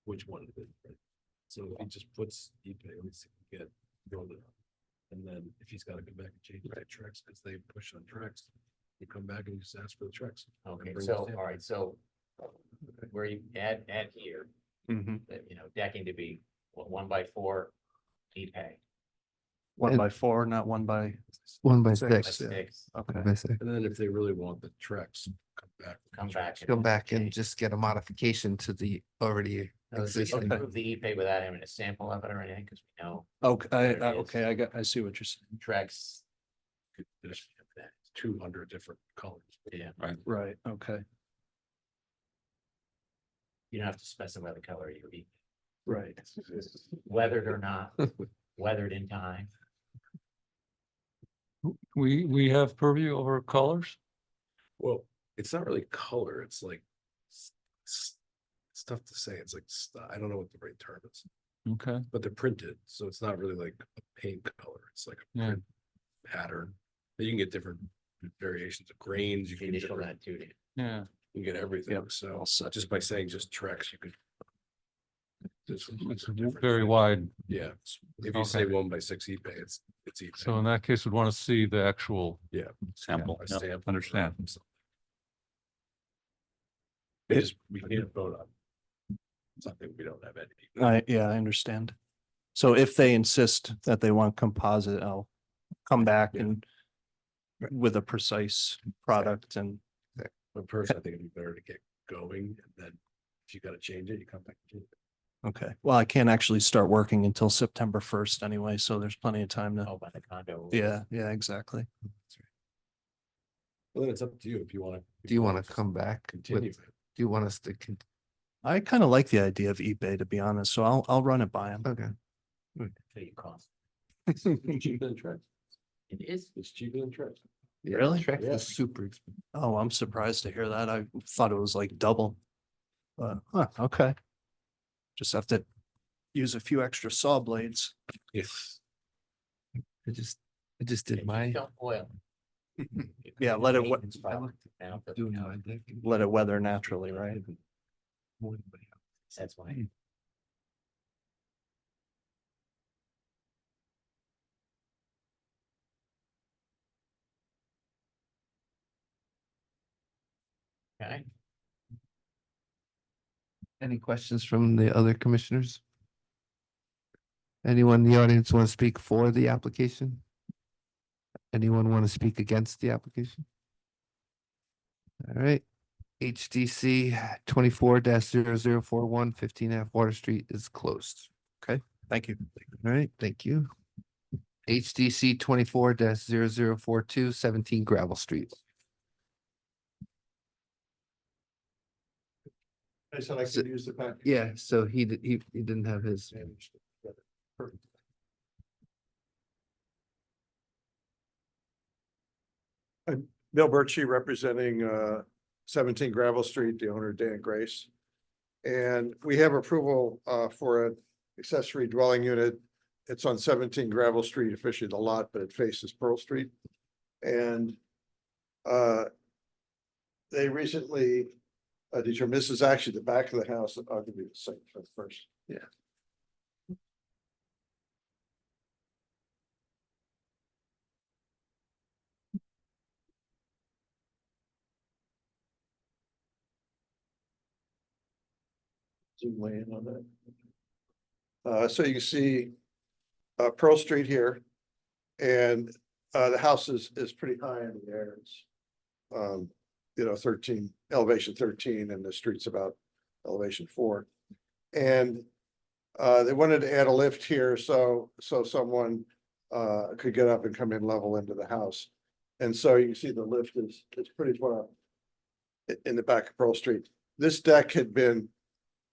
Which one is it? Right? So if he just puts eBay, at least he can get build it. And then if he's gotta come back and change the Trex, because they push on Trex, you come back and you just ask for the Trex. Okay, Bring so, the stamp. all right, so. Where you add here, Mhm. that, you know, decking to be, what, 1x4, eBay. 1x4, not 1x. 1x6. By Six, yeah. 6, Okay. 1x6. And then if they really want the Trex, come back. with the Come back. Trex. Come back and Okay. just get a modification to the already No, they can existing. approve the ePay without having a sample of it or anything, because we know Okay, There it is. okay, I see what you're saying. Trex. There's 200 different colors. Yeah, Right, okay, you don't have to specify the color of your ePay, right. weathered or not, weathered in time. We have purview over colors? Well, it's not really color, it's like. It's tough to say, it's like, I don't know what the right term is, Okay, but they're printed, so it's not really like a paint color, it's like a Yeah. print pattern. You can get different variations of grains, you The can get initial different, that too. yeah. you can get everything, Yep, so all set. just by saying just Trex, you could. It's Very wide. Yeah, if you say Okay. 1x6 eBay, it's eBay. So in that case, we'd want to see the actual, Sample. A sample. Understand. We can't vote on something we don't have any. Yeah, I understand. So if they insist that they want composite, I'll come back Yeah. and with a precise product and, But personally, I think it'd be better to get going, and then if you gotta change it, you come back and change it. okay. Well, I can't actually start working until September 1st anyway, so there's plenty of time to, Oh, by the condo. yeah, exactly. Well, then it's up to you if you wanna. Do you want to come back? Continue. Do you want us to? I kind of like the idea of eBay, to be honest, so I'll run it by him. Okay, Till you cost. It's cheaper than Trex. It is. It's cheaper than Trex. Really? Trex Yeah. is super expensive. Oh, I'm surprised to hear that. I thought it was like double. But, huh, okay. Just have to use a few extra saw blades. Yes. I just did my. Don't oil. Yeah, let it, Maintenance problem now, but Doing now my deck. let it weather naturally, right? That's why. Okay. Any questions from the other commissioners? Anyone in the audience want to speak for the application? Anyone want to speak against the application? All right, HDC 24-0041 15 Water Street is closed. Thank you. All right, thank you. HDC 24-0042 17 Gravel Street. I said I So- could use the package. Yeah, so he didn't have his. Perfect. I'm Bill Birchie representing 17 Gravel Street, the owner Dan Grace. And we have approval for an accessory dwelling unit. It's on 17 Gravel Street, officially the lot, but it faces Pearl Street. And they recently determined, this is actually the back of the house. I'll give you the site first. Yeah. Zoom way in on that. So you can see Pearl Street here. And the house is pretty high in the air. It's 13, elevation 13, and the street's about elevation 4. And they wanted to add a lift here so someone could get up and come in level into the house. And so you can see the lift is pretty far up in the back of Pearl Street. This deck had been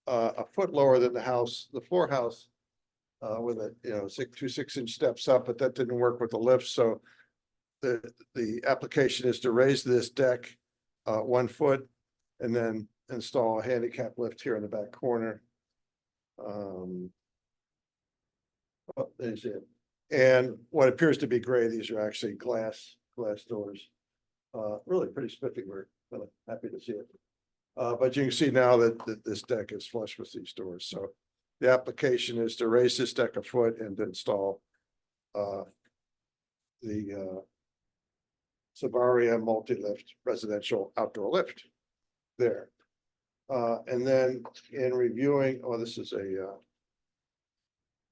a foot lower than the house, the floor house, with a, 2 6-inch steps up, but that didn't work with the lift. So the application is to raise this deck 1 foot and then install a handicap lift here in the back corner. There's it. And what appears to be gray, these are actually glass doors. Really pretty spiffy. We're really happy to see it. But you can see now that this deck is flush with these doors. So the application is to raise this deck 1 foot and to install the Savaria multi-lift residential outdoor lift there. And then in reviewing, this is a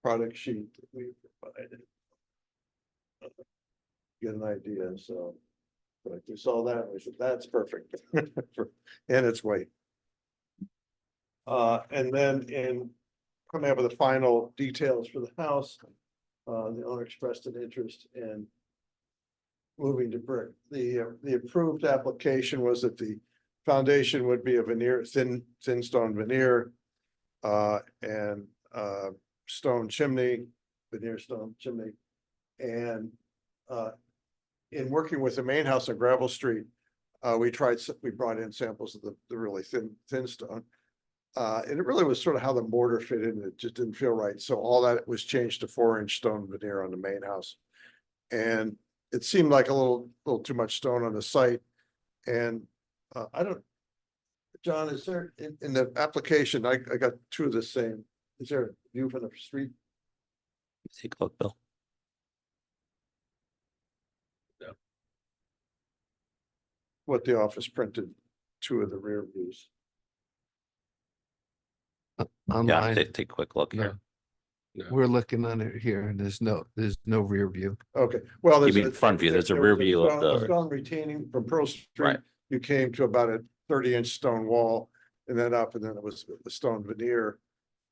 product sheet that we provided. Get an idea, so. But we saw that, and we said, that's perfect. And its weight. And then in coming up with the final details for the house, the owner expressed an interest in moving to brick. The approved application was that the foundation would be a veneer, thin stone veneer, and stone chimney, veneer stone chimney. And in working with the main house on Gravel Street, we brought in samples of the really thin stone. And it really was sort of how the mortar fit in. It just didn't feel right. So all that was changed to 4-inch stone veneer on the main house. And it seemed like a little too much stone on the site. And John, is there in the application, I got 2 of the same. Is there a view from the street? Take a look, Bill. What the office printed, 2 of the rear views. Yeah, Online, take a quick look here. we're looking on it here and there's no rear view. Okay, well, You there's. mean front view, there's a rear view of the, Stone retaining from Pearl Street. Right. You came to about a 30-inch stone wall and then up, and then it was the stone veneer.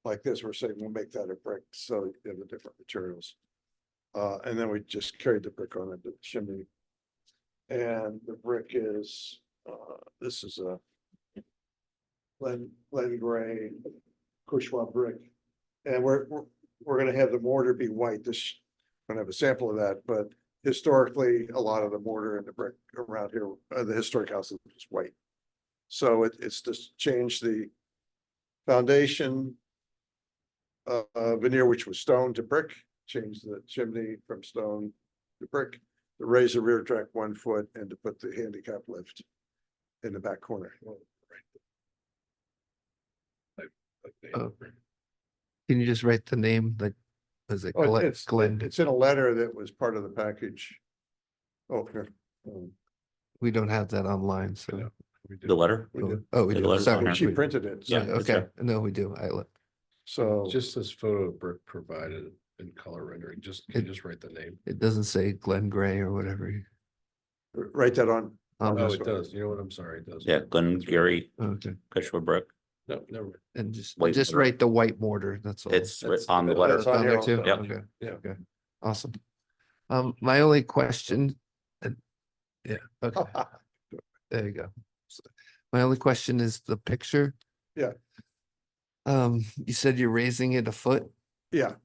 Like this, we're saying we'll make that a brick, so you have the different materials. And then we just carried the brick on into the chimney. And the brick is, this is a Glen Gray Cushwa brick. And we're gonna have the mortar be white. This, I'm gonna have a sample of that, but historically, a lot of the mortar and the brick around here, the historic house is white. So it's just changed the foundation, veneer, which was stone to brick, change the chimney from stone to brick, to raise the rear deck 1 foot and to put the handicap lift in the back corner. Oh. Can you just write the name, like, was it Oh, Glenn? it's in a letter that was part of the package. Oh, here. We don't have that online, so. The letter? We did. Oh, we The do, letter's on sorry. She we- printed it. Yeah, so- it's Okay, there. no, we do. So Just this photo of brick provided in color rendering, just, can you just write the name? It doesn't say Glenn Gray or whatever. write that on. Oh, Oh, this it one. does. You know what? I'm sorry, it does. Yeah, Glenn Gary, Okay, Cushman Brick. No, never mind. and just White just mortar. write the white mortar, that's all. It's That's- on the that's letter. It's on here there too? also. Yep. Okay, Yeah. okay, awesome. My only question. Yeah, okay, there you go. So, my only question is the picture. Yeah. You said you're raising it a foot, Yeah,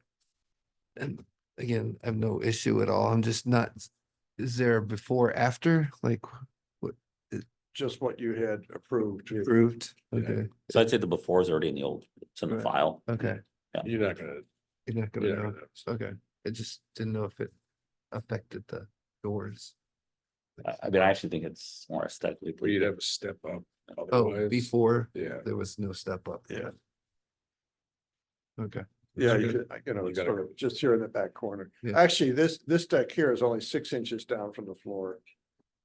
and again, I have no issue at all. I'm just not, is there a before, after, like, what just what you had approved. approved? Yeah. Okay, So I'd say the before is already in the old, it's in the Right. file. okay, You're not gonna, you're not gonna you're not know, gonna know. okay, I just didn't know if it affected the doors. I mean, I actually think it's more aesthetically. But you'd pleasing. have a step up. Oh, Otherwise, before, yeah. there was no step up. Yeah. Okay, Yeah, You you gotta- could, you know, you it's gotta- sort of just here in the back corner. Yeah. Actually, this deck here is only 6 inches down from the floor.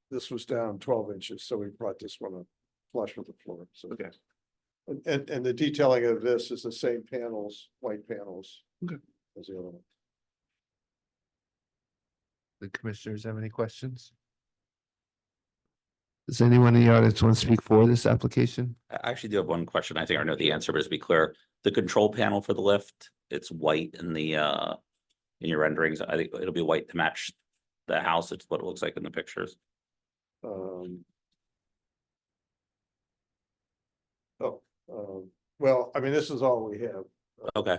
This was down 12 inches, so we brought this one up flush with the floor, so. Okay. And the detailing of this is the same panels, white panels. Okay. As the other one. the commissioners have any questions? Does anyone in the audience want to speak for this application? I actually do have one question. I think I know the answer, but just to be clear, the control panel for the lift, it's white in the in your renderings. I think it'll be white to match the house. It's what it looks like in the pictures. Well, I mean, this is all we have. Okay,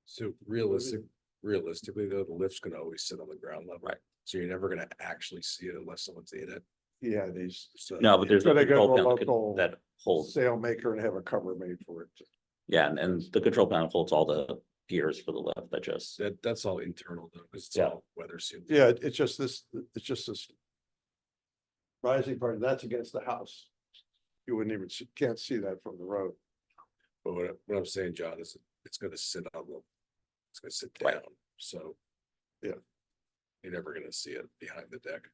So realistically though, the lift's gonna always sit on the ground level. Right. So you're never gonna actually see it unless someone's in it. Yeah, these. no, but there's So a they go control to a panel local that holds, Sail maker and have a cover made for it. yeah, and the control panel holds all the gears for the lift that just, That's all internal though, because it's Yeah. all weather sealed. Yeah, it's just this. Rising part, that's against the house. You wouldn't even, can't see that from the road. But what I'm saying, John, is it's gonna sit on the, it's gonna sit Right. down, so. Yeah. You're never gonna see it behind the deck.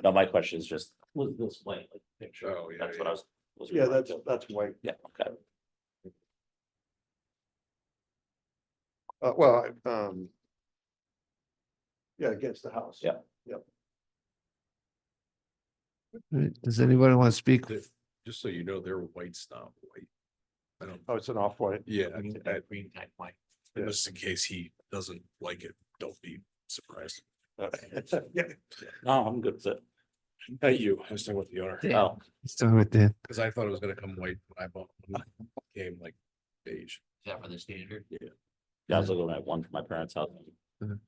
no, my question is just, was this white like picture? Oh, yeah, That's what yeah. I was. Yeah, referring to. that's white. Yeah, okay. Well, yeah, against the house. Yeah. Right, does anybody want to speak? The- Just so you know, they're white's not white. I don't, Oh, it's an off-white. yeah, Green type white. and just in case he doesn't like it, don't be surprised. Yeah. No, I'm good with it. Not you, I was talking about the owner, Yeah. Oh, Start with Dan. because I thought it was gonna come white when I bought, when it came like beige. Is that for the standard? yeah, I was looking at one from my parents' house. Mhm.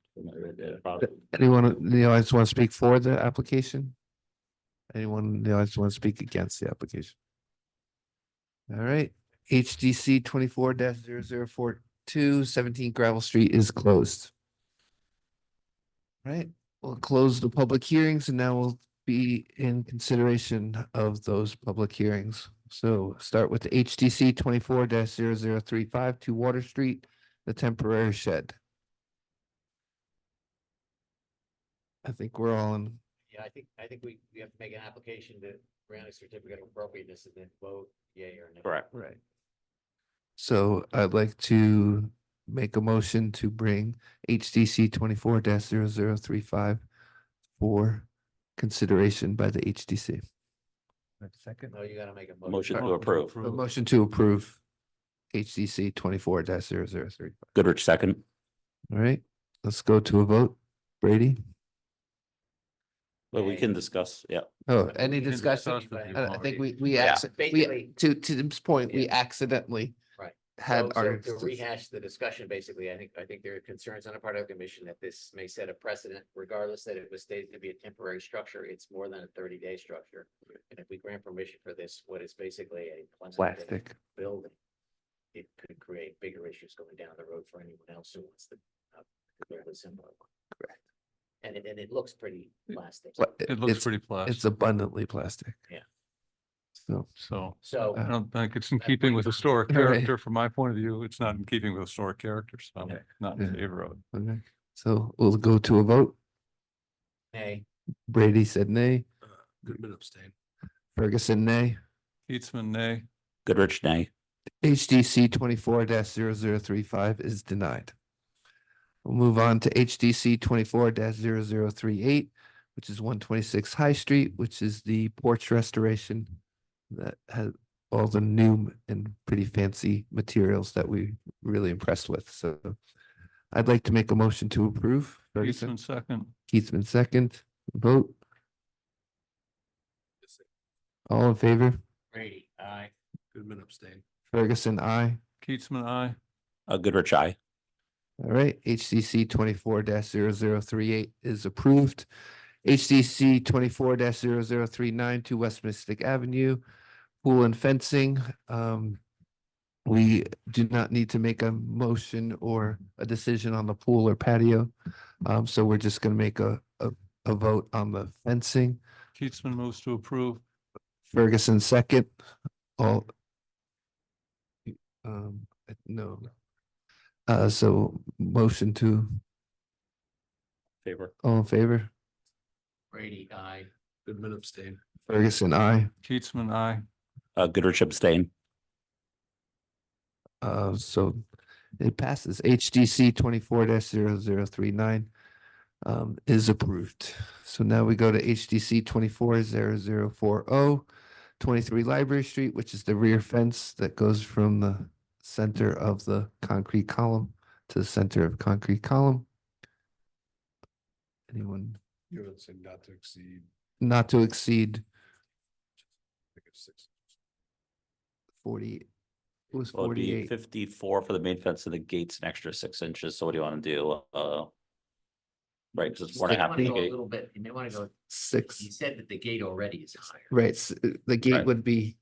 Probably. Anyone in the audience want to speak for the application? Anyone in the audience want to speak against the application? All right, HDC 24-0042 17 Gravel Street is closed. All right, we'll close the public hearings and now we'll be in consideration of those public hearings. So start with the HDC 24-0035 to Water Street, the temporary shed. I think we're all in. Yeah, I think we have to make an application to grant a certificate of appropriateness and then vote yay or no. Correct. Right. So I'd like to make a motion to bring HDC 24-0035 for consideration by the HDC. Second. No, you gotta make a Motion motion. to approve. A motion to approve HDC 24-0035. Goodrich second. All right, let's go to a vote. Brady? But we can discuss, yeah. Oh, But any we can discussion? discuss with I think we Yeah. Basically- to Tim's point, we Yeah. accidentally Right. had So our. to rehash the discussion, basically, I think there are concerns on the part of the commission that this may set a precedent, regardless that it was stated to be a temporary structure, it's more than a 30-day structure. And if we grant permission for this, what is basically a Plastic. building, it could create bigger issues going down the road for anyone else who wants to build a similar one. Correct. And it looks pretty plastic. But It looks it's- pretty It's plastic, abundantly plastic. Yeah. So, so So. I don't think it's in That's keeping my with comment. historic All right. character. From my point of view, it's not in keeping with historic character, so I'm Okay. not in Yeah. favor of it. okay, so we'll go to a vote. Nay. Brady said nay. Goodman abstain. Ferguson, nay. Keatsman, nay. Goodrich, nay. HDC 24-0035 is denied. We'll move on to HDC 24-0038, which is 126 High Street, which is the porch restoration that has all the new and pretty fancy materials that we really impressed with. So I'd like to make a motion to approve. Ferguson, Keatsman, second. Keithman, second. Vote. All in favor? Brady, aye. Goodman abstain. Ferguson, aye. Keatsman, aye. Goodrich, aye. All right, HCC 24-0038 is approved. HCC 24-0039 to West Mystic Avenue, pool and fencing. We do not need to make a motion or a decision on the pool or patio. So we're just gonna make a vote on the fencing. Keatsman moves to approve. Ferguson, second. All. No. So motion to, Favor. all in favor? Brady, aye. Goodman abstain. Ferguson, aye. Keatsman, aye. Goodrich, abstain. So it passes. HDC 24-0039 is approved. So now we go to HDC 24-0040, 23 Library Street, which is the rear fence that goes from the center of the concrete column to the center of concrete column. Anyone You're gonna say not to exceed, not to exceed I think it's 6. 40, it was Well, it'd be 48. 54 for the main fence and the gate's an extra 6 inches. So what do you want to do? Right, because it's You 4.5 wanna feet go a gate. little bit, you may wanna go, Six, you said that the gate already is higher. right, the gate Right. would be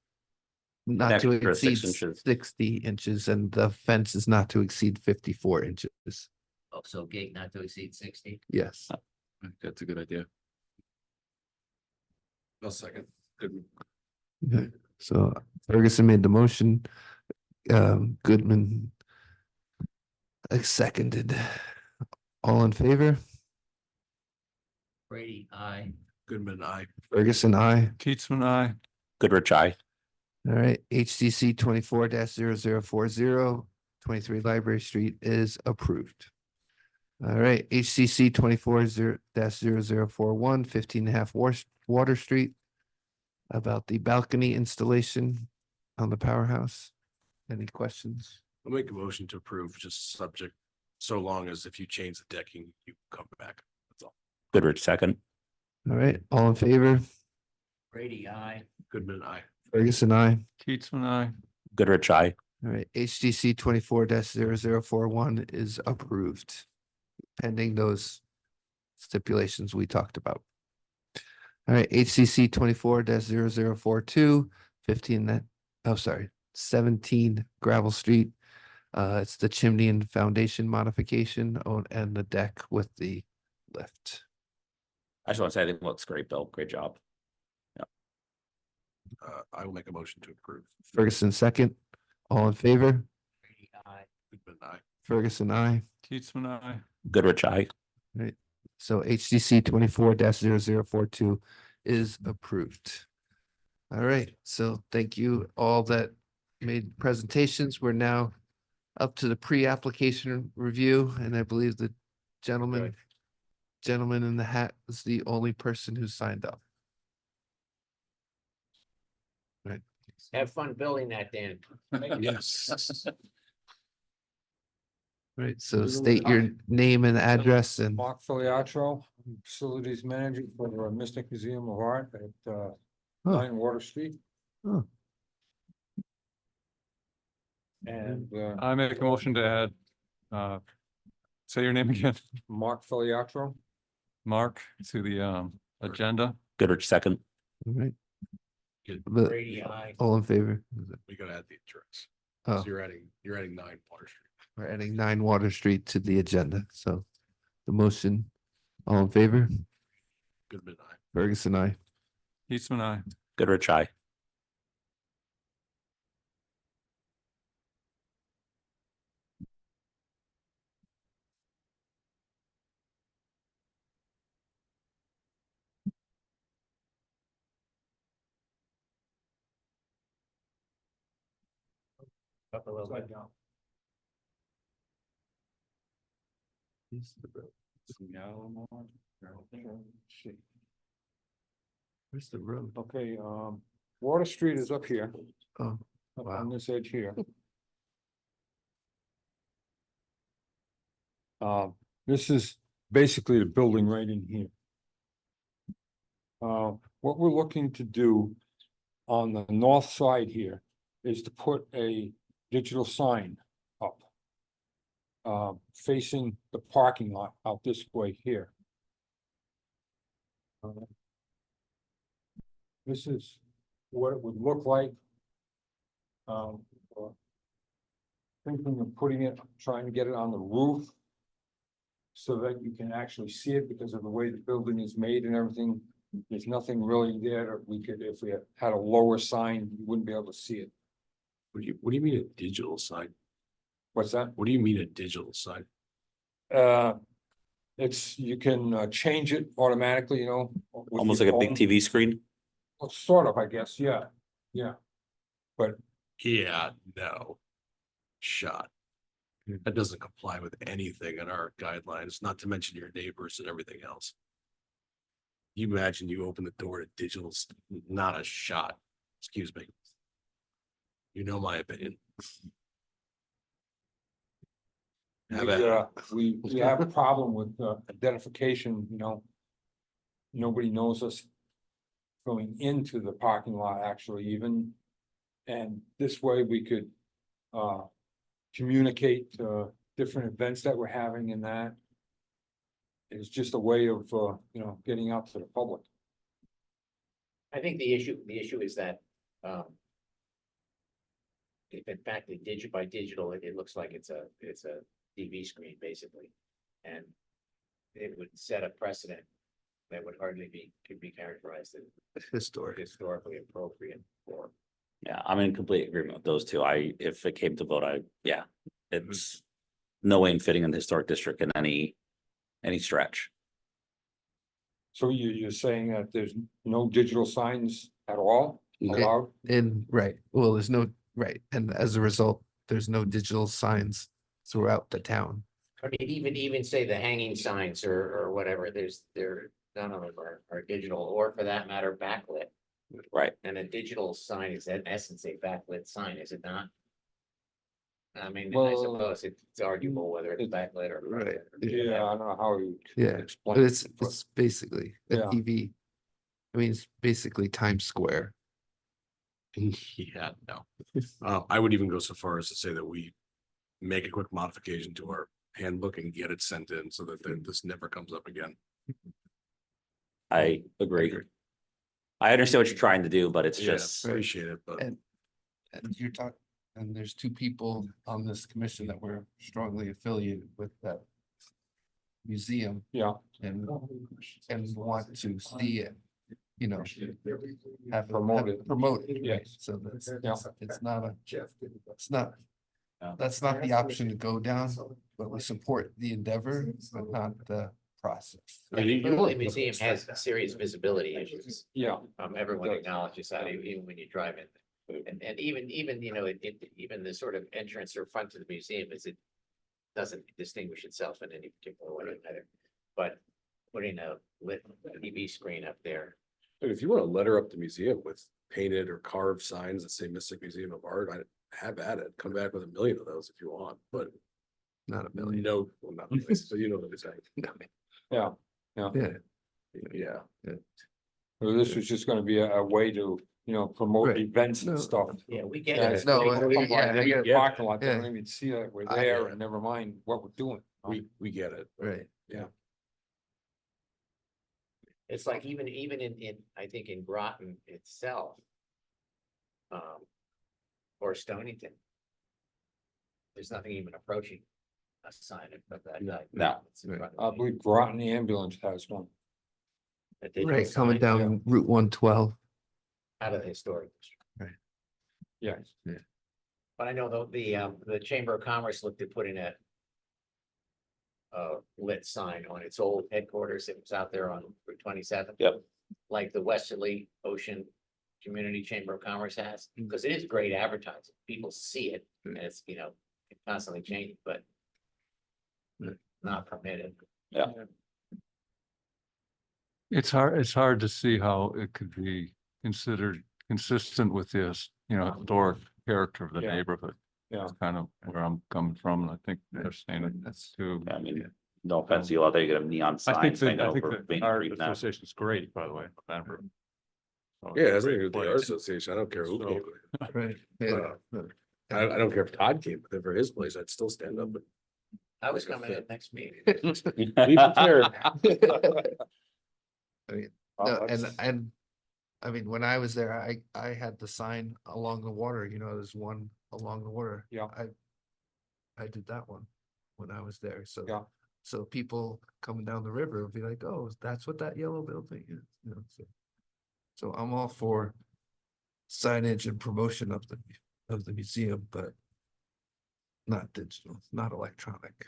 not to extra 6 exceed inches. 60 inches and the fence is not to exceed 54 inches. Oh, so gate not to exceed 60. Yes. That's a good idea. I'll second. Goodman. Okay, so Ferguson made the motion. Goodman seconded. All in favor? Brady, aye. Goodman, aye. Ferguson, aye. Keatsman, aye. Goodrich, aye. All right, HDC 24-0040, 23 Library Street is approved. All right, HCC 24-0041, 15.5 Water Street. About the balcony installation on the powerhouse. Any questions? I'll make a motion to approve, just subject, so long as if you change the decking, you come back. That's all. Goodrich, second. All right, all in favor? Brady, aye. Goodman, aye. Ferguson, aye. Keatsman, aye. Goodrich, aye. All right, HDC 24-0041 is approved. Pending those stipulations we talked about. All right, HCC 24-0042, 17 Gravel Street. It's the chimney and foundation modification and the deck with the lift. I just want to say, I think it looks great, Bill. Great job. I will make a motion to approve. Ferguson, second. All in favor? Brady, aye. Goodman, aye. Ferguson, aye. Keatsman, aye. Goodrich, aye. So HDC 24-0042 is approved. All right, so thank you all that made presentations. We're now up to the pre-application review, and I believe the gentleman in the hat is the only person who signed up. Right, Have fun building that, Dan. Yes. right, so state your name and address and Mark Filiatro, Facilities Manager for the Mystic Museum of Art at 9 Water Street. Oh. And I make a motion to add, say your name again, Mark Filiatro. Mark, to the agenda. Goodrich, second. all right. Good. But Brady, aye. all in favor? We gotta add the insurance. Oh, So you're adding 9 Water Street. we're adding 9 Water Street to the agenda, so the motion, all in favor? Goodman, aye. Ferguson, I. Eastman, I. Goodrich, aye. Up a little bit. Where's the road? Okay, Water Street is up here, Oh, up wow. on this edge here. This is basically the building right in here. What we're looking to do on the north side here is to put a digital sign up. Facing the parking lot out this way here. This is what it would look like. uh, Thinking of putting it, trying to get it on the roof. So that you can actually see it because of the way the building is made and everything. There's nothing really there that we could, if we had a lower sign, you wouldn't be able to see it. What do you mean a digital sign? What's that? What do you mean a digital sign? It's, you can change it automatically, you know. with Almost your like a big phone. TV screen. Well, sort of, I guess, yeah, yeah. Yeah, no. Shot. That doesn't comply with anything in our guidelines, not to mention your neighbors and everything else. You imagine you open the door to digital, not a shot, excuse me. You know my opinion. Have at it. We have a problem with identification, you know. Nobody knows us going into the parking lot actually even. And this way we could communicate different events that we're having in that. It's just a way of you know, getting out to the public. I think the issue is that, if in fact they by digital, it looks like it's a TV screen basically. And it would set a precedent that would hardly could be characterized as historically appropriate for. Yeah, I'm in complete agreement with those two. If it came to vote, yeah, it's no way in fitting in the historic district in any stretch. So you're saying that there's no digital signs at all allowed? And right, well, there's no, right, and as a result, there's no digital signs throughout the town. I mean, even say the hanging signs or whatever, none of them are digital, or for that matter, backlit. Right. And a digital sign is in essence a backlit sign, is it not? I mean, I Well, suppose it's arguable whether it's backlit or. Right. Yeah, I don't know how you Yeah, explain. but it's it, but- basically a Yeah. TV. I mean, it's basically Times Square. Yeah, no. I would even go so far as to say that we make a quick modification to our handbook and get it sent in so that this never comes up again. I agree. I understand what you're trying to do, but it's Yeah, just, appreciate it, but And you're talking, and there's 2 people on this commission that were strongly affiliated with that museum Yeah, and want to see it, you know, have Promoted. promoted, Yes. right? So that's, Yeah. it's not, that's not the option to go down, but we support the endeavor, but not the process. I mean, the museum has serious visibility issues. yeah, Everyone does. acknowledges that even when you drive in. And even, you know, even the sort of entrance or front to the museum it doesn't distinguish itself in any particular way either. But putting a lit TV screen up there. if you want to letter up the museum with painted or carved signs that say Mystic Museum of Art, I have at it. Come back with 1 million of those if you want, but Not a million. no, well, not really, so you know what I'm saying. yeah. Yeah, Yeah, So this was just gonna be a way to, you know, promote Right. events No. and stuff. Yeah, we get Yeah, it. it's No, people come by, yeah, they I get get it. parking lot, they Yeah. don't even see that we're I there, get and never mind what we're doing. we get it. right. It's like even in, I think in Groton itself. Or Stonington. There's nothing even approaching a sign of that. type. No. It's in front of I me. believe Groton Ambulance has one. A digital Right, coming sign down Route 112. Out of the historic district. Yes. But I know the Chamber of Commerce looked at putting a lit sign on its old headquarters. It was out there on Route 27. Yep. Like the Westerly Ocean Community Chamber of Commerce has, because it is great advertising. People see it and it's, constantly changing, but not permitted. It's hard to see how it could be considered consistent with this, historic character of the Yeah. neighborhood. Yeah. That's kind of where I'm coming from, and I think they're saying it That's too. I mean, no offense to you out there, you get a neon I sign. think saying that, I over think the Main art Street now. association is great, by the way. So Yeah, it's that's a the great art place. association. I don't care who So- came. right. I don't care if Todd came, but for his place, I'd still stand up. I was coming at next meeting. Be prepared. No, and I mean, when I was there, I had the sign along the water, there's one along the water. Yeah. I did that one when I was there, so. Yeah. So people coming down the river will be like, oh, that's what that yellow building is, so I'm all for signage and promotion of the museum, but not digital, not electronic.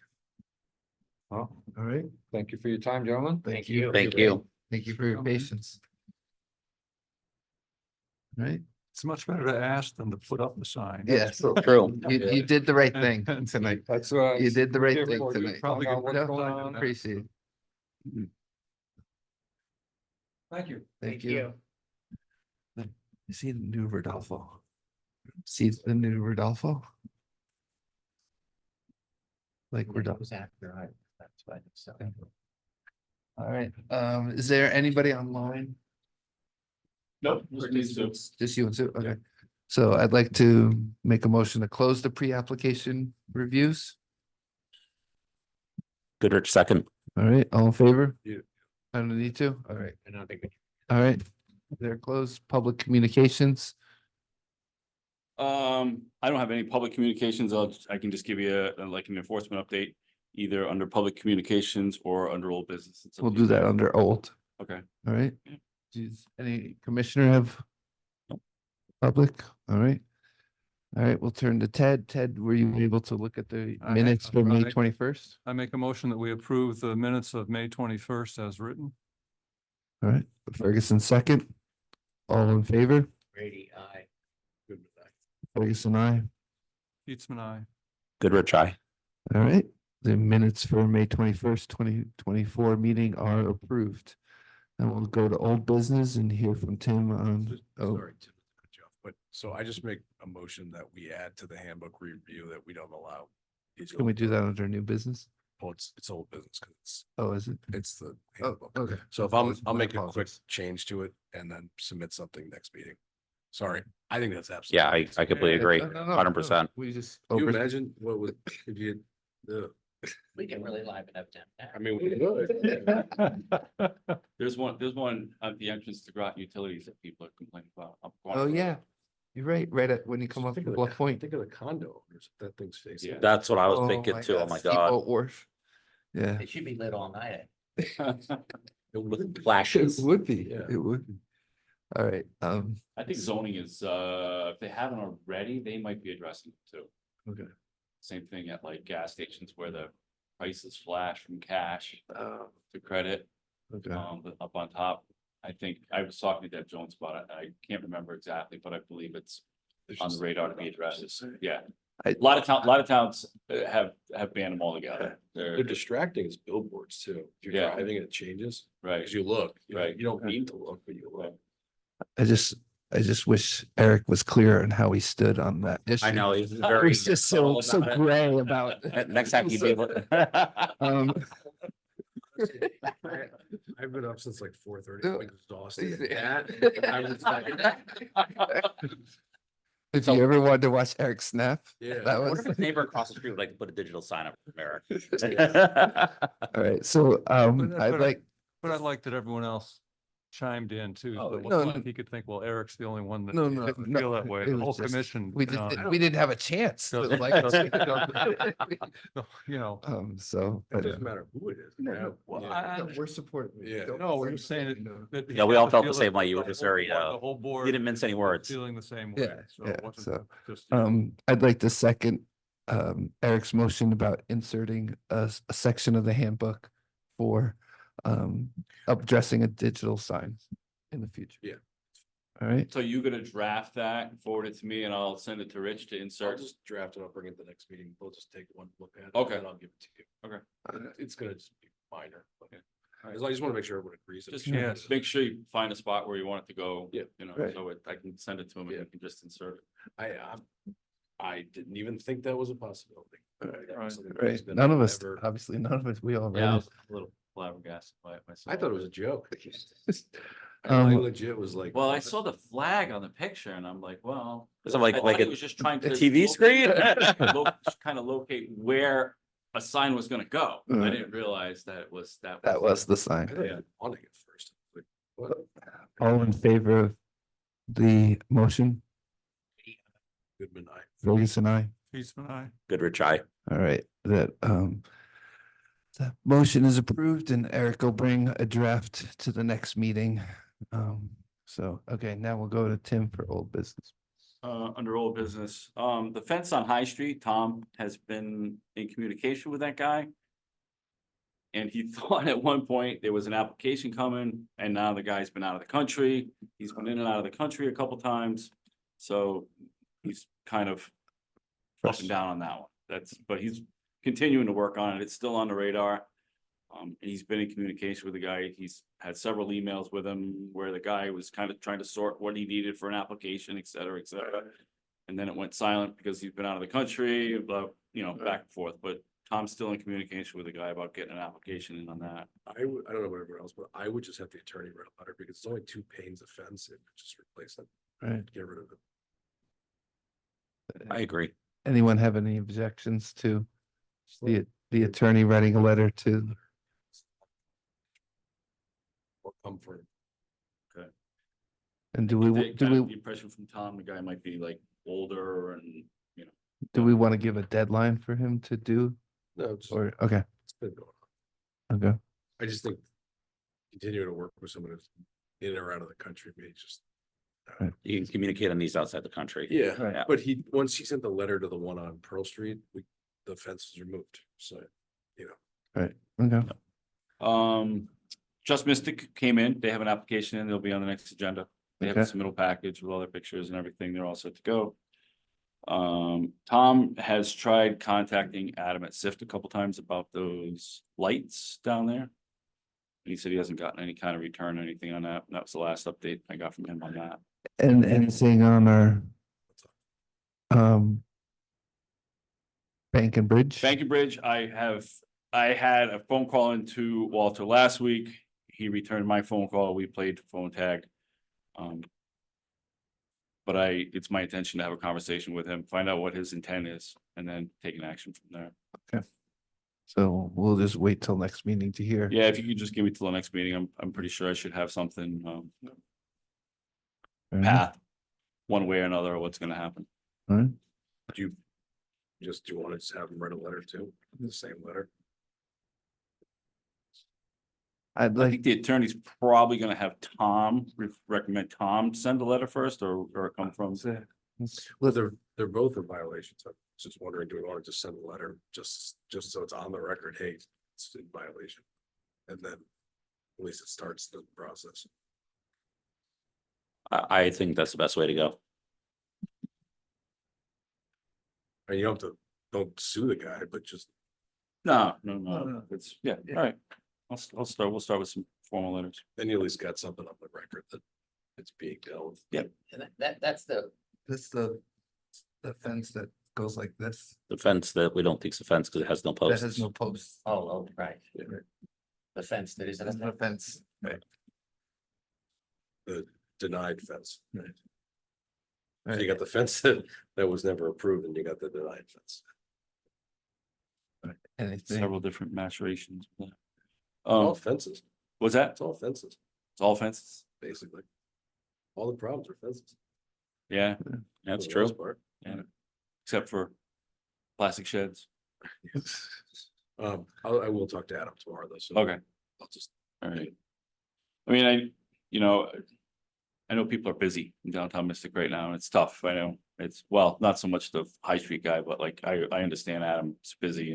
Well, All right, thank you for your time, gentlemen. Thank you. Thank you. thank you for your patience. All right, It's much better to ask than to put up the sign. yes, True. you did the right thing tonight. That's You did the right here thing for. You tonight. found out what's No, going on. appreciate it. Thank you. Thank you. You see the new Rodolfo? See the new Rodolfo? Like It Rodolfo. was after that's what I so. All right, is there anybody online? Nope. Just you and Sue, okay. So I'd like to make a motion to close the pre-application reviews. Goodrich, second. All right, all in favor? Yeah. I don't need to, all right, I don't think. all right. They're closed, public communications. I don't have any public communications. I can just give you like an enforcement update, either under public communications or under old business. It's up We'll to do you that guys. under old, Okay. all right? Yeah. Does any commissioner have? Public, all right. All right, we'll turn to Ted. Ted, were you able to look at the I have, minutes for May right. 21st? I make a motion that we approve the minutes of May 21st as written. All right, Ferguson second. All in favor? Brady, aye. Ferguson, aye. Keatsman, aye. Goodrich, aye. All right, the minutes for May 21st, 2024 meeting are approved. And we'll go to old business and hear from Tim on, oh, Sorry, Tim, to cut you off, but so I just make a motion that we add to the handbook review that we don't allow. can we do that under new business? Well, it's old business because Oh, is it? it's the Oh, handbook. okay. So if Apologies, I'll my make a quick apologies. change to it and then submit something next meeting. Sorry, I think that's absolutely. Yeah, I completely agree. No, no, no, 100%. no, We just. Can you over- imagine what would, if you, We can really liven up down there. I mean, we would. There's one at the entrance to Groton Utilities that people are complaining about. up Oh, Groton Road. yeah. You're right, right at, when you come up Think to of Bluff Point. Think of the condo owners that thing's facing. Yeah. That's what I was Oh thinking too. Oh my Steamboat God. Wharf. Yeah. It should be lit all night. With flashes. It would be, Yeah. it would be. All right, I think zoning is, if they haven't already, they might be addressing it too. Okay. Same thing at like gas stations where the prices flash from cash to credit, okay. but up on top. I think I was talking to Deb Jones about it. I can't remember exactly, but I believe it's on the radar to be addressed. Yeah. I- A lot of towns have banned them altogether. They're They're distracting as billboards too. If you're Yeah. driving and it changes, right. as you look, Right. you don't mean to look, but you look. I just wish Eric was clear on how he stood on that issue. I know, he's He very. was just so about it. gray about. Next time you do. Um, I've been up since like 4:30. No. I'm exhausted. Yeah. I was like, If you ever wanted to watch Eric snap, Yeah. that I was. wonder if his neighbor across the street would like to put a digital sign up from Eric. All right, so But I'd I- like, But I like that everyone else chimed in too. Oh, So it no, looked no. like he could think, well, Eric's the only one that No, no, didn't no, feel that way. it The was whole just- commission. We just, we didn't have a chance. to, doesn't- like, You know, so. It but, doesn't matter who it is. well, Yeah. no, we're supportive. Yeah. Don't- no, we're just saying you know. that. Yeah, we all the felt the feel same that way. You were the just whole very, board- The whole board. didn't mince any is words. Feeling the same way. Yeah, So yeah, it wasn't so, just. you. I'd like to second Eric's motion about inserting a section of the handbook for addressing a digital sign in the future. Yeah. All right, So you're gonna draft that, forward it to me, and I'll send it to Rich to I'll insert. just draft it, I'll bring it to the next meeting, we'll just take one look at it. Okay. And I'll give it to you. Okay. It's gonna just be minor, but Okay. I just wanna make sure everyone agrees. Just Yes. make sure you find a spot where you want it to go. Yeah. You know, Right. so I can send it to him and Yeah. he can just insert it. I didn't even think that was a possibility. That was Right. something right. that None of I us, never- obviously, none of us, we all Yeah, I read was a little flabbergasted by it myself. I thought it was a joke. it. I legit was like. Well, I saw the flag on the picture and I'm like, well. So like- I like thought he a- was just trying a to. TV screen? Kind of locate where a sign was gonna go. I Right. didn't realize that it was that. That was the I sign. thought you were wanting it first. Like, what? All in favor of the motion, Goodman, I. Ferguson, I. Eastman, I. Goodrich, aye. All right, that the motion is approved and Eric will bring a draft to the next meeting. So, okay, now we'll go to Tim for old business. Under old business, the fence on High Street, Tom has been in communication with that guy. And he thought at one point there was an application coming and now the guy's been out of the country. He's been in and out of the country a couple times. So he's kind of up and down on that one. But he's continuing to work on it. It's still on the radar. He's been in communication with the guy. He's had several emails with him where the guy was kind of trying to sort what he needed for an application, et cetera, et cetera. And then it went silent because he's been out of the country, but, back and forth. But Tom's still in communication with the guy about getting an application in on that. I don't know about everyone else, but I would just have the attorney write a letter because it's only 2 panes of fence. It would just replace it, Right. get rid of it. I agree. Anyone have any objections to the attorney writing a letter to? Or comfort. And do Get we, the kind of the impression from Tom, the guy might be like older and, do we want to give a deadline for him to do? No, it's Or, okay, been going on. okay, I just think continuing to work with someone who's in or out of the country may just. You can communicate on these outside the country. Yeah, Right. but once he sent the letter to the one on Pearl Street, the fence was removed, so, right, okay. Just Mystic came in. They have an application and they'll be on the next agenda. They have a Okay. submittal package with all their pictures and everything. They're all set to go. Tom has tried contacting Adam at SIFT a couple times about those lights down there. And he said he hasn't gotten any kind of return or anything on that. That was the last update I got from him on that. And anything on our Bank and Bridge? Bank and Bridge, I had a phone call into Walter last week. He returned my phone call. We played phone tag. But it's my intention to have a conversation with him, find out what his intent is, and then take an action from there. So we'll just wait till next meeting to hear. Yeah, if you could just give me till the next meeting, I'm pretty sure I should have something, Fair enough. path, one way or another, of what's gonna happen. All right. do you want to just have him write a letter too, the same letter? I'd I like, think the attorney's probably gonna have Tom, recommend Tom send a letter first, or come from. Well, they're both in violations. I'm just wondering, do we want to just send a letter, just so it's on the record, hey, it's in violation? And then at least it starts the process. I think that's the best way to go. And you don't sue the guy, but just, No, no. it's, yeah, all right. We'll start with some formal letters. then you at least got something on the record that it's being dealt with. Yeah. And that's the. this the fence that goes like this, The fence that we don't think's a fence because it has no that posts. has no posts. Oh, right. The fence that There's isn't. no fence. Right. The denied fence. So Right. you got the fence that was never approved and you got the denied fence. Anything, Several different machinations. All Um, fences, was that? it's all fences. It's all fences. basically. All the problems are fences. Yeah, That's for the true. most part. yeah. Except for plastic sheds. I will talk to Adam tomorrow though, so. Okay, I'll just, all right. I mean, you know, I know people are busy in downtown Mystic right now, and it's tough. I know it's, well, not so much the high street guy, but like, I understand Adam's busy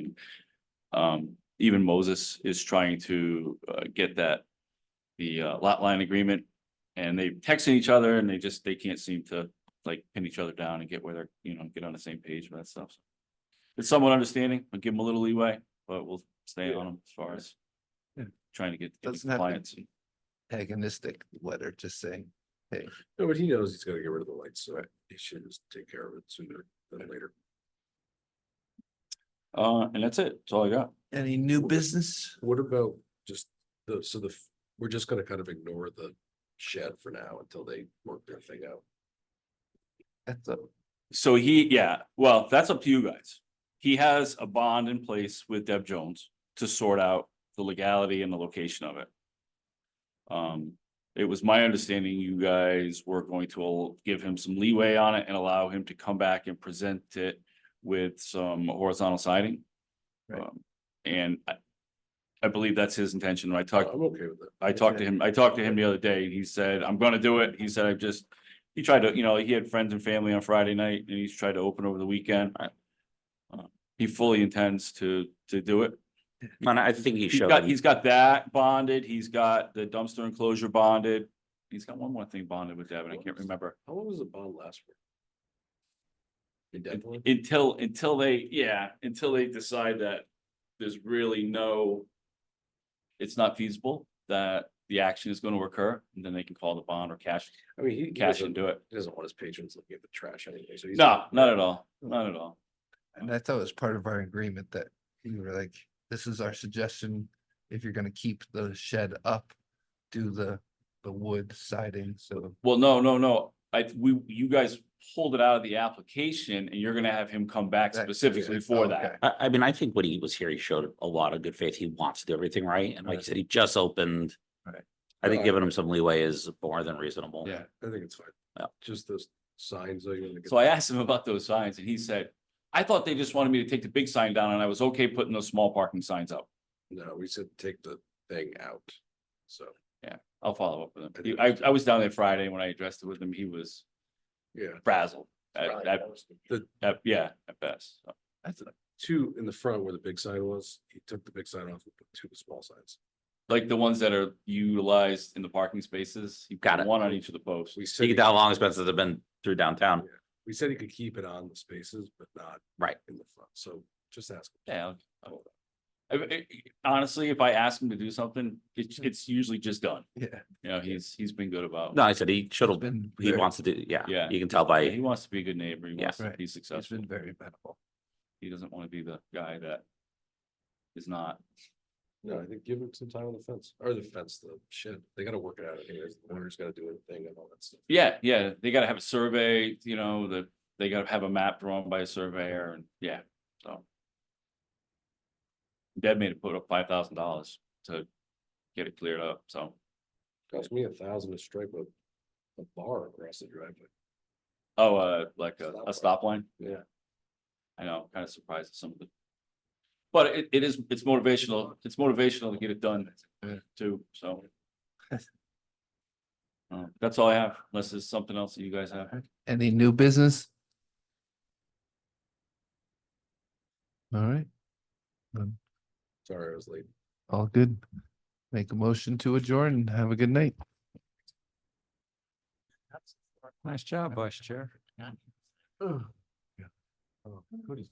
and even Moses is trying to get the lot line agreement. And they texting each other and they can't seem to like pin each other down and get where they're, get on the same page for that stuff. So it's somewhat understanding, but give them a little leeway, but we'll stay on them as far as Yeah. trying to get Doesn't have to compliance. Antagonistic letter, just saying, hey, no, but he knows he's gotta get rid of the lights, so he should just take care of it sooner than later. And that's it. That's all I got. any new business? What about just we're just gonna kind of ignore the shed for now until they work their thing out. That's a, So well, that's up to you guys. He has a bond in place with Deb Jones to sort out the legality and the location of it. It was my understanding you guys were going to give him some leeway on it and allow him to come back and present it with some horizontal siding. Right. And I believe that's his intention. When I talked, I'm okay with it. I talked to him the other day, and he said, I'm gonna do it. He said, he tried to, he had friends and family on Friday night and he's tried to open over the weekend. He fully intends to do it. And I think he showed. He's got that bonded. He's got the dumpster enclosure bonded. He's got one more thing bonded with Devin. I can't remember. How long does the bond last for? Indefinitely? Until they decide that there's really it's not feasible that the action is going to occur, and then they can call the bond or cash I mean, he cash doesn't- into it. He doesn't want his patrons looking at the trash anyway, so he's. No, not at all. Not at all. and I thought it was part of our agreement that we were like, this is our suggestion. If you're gonna keep the shed up, do the wood siding, so. Well, no. You guys pulled it out of the application and you're gonna have him come back That- specifically for Oh, that. okay. I mean, I think when he was here, he showed a lot of good faith. He wants to do everything right. And like you said, he just opened. Right. I think giving him some leeway is more than reasonable. Yeah, I think it's fine. Yeah. Just those signs. Are gonna get- So I asked him about those signs and he said, I thought they just wanted me to take the big sign down and I was okay putting those small parking signs up. No, we said take the thing out, so, I'll follow up with him. I think I was down there Friday when I addressed it with him. He was yeah. frazzled at best. So, That's a, Two in the front where the big sign was, he took the big sign off and put two small signs. like the ones that are utilized in the parking spaces. He Got put it. one on each of the posts. We said, See how long expenses have been through downtown. we said he could keep it on the spaces, but not Right. in the front, so just ask. him. Yeah. Honestly, if I ask him to do something, it's usually just done. yeah. He's been good about. No, I said he should have, Been he very- wants to do, yeah, Yeah. you can tell Yeah, by, he wants to be a good neighbor. He Yeah. wants to Right. be He's successful. been very amenable. He doesn't want to be the guy that is not. No, I think give him some time on the fence, or the fence, the shed, they gotta work it out anyways, the owner's gotta do anything and all that stuff. Yeah, they gotta have a survey, they gotta have a map drawn by a surveyor and so. Dad made it put up $5,000 to get it cleared up, so. Cost me $1,000 to stripe a bar across the driveway. Oh, like a stop line. Yeah. I know, kind of surprised at some of the. But it's motivational to get it done too, so. That's all I have, unless there's something else that you guys have. Any new business? All right. Sorry, I was late. All good. Make a motion to adjourn and have a good night. Nice job, Vice Chair. Oh, goodies.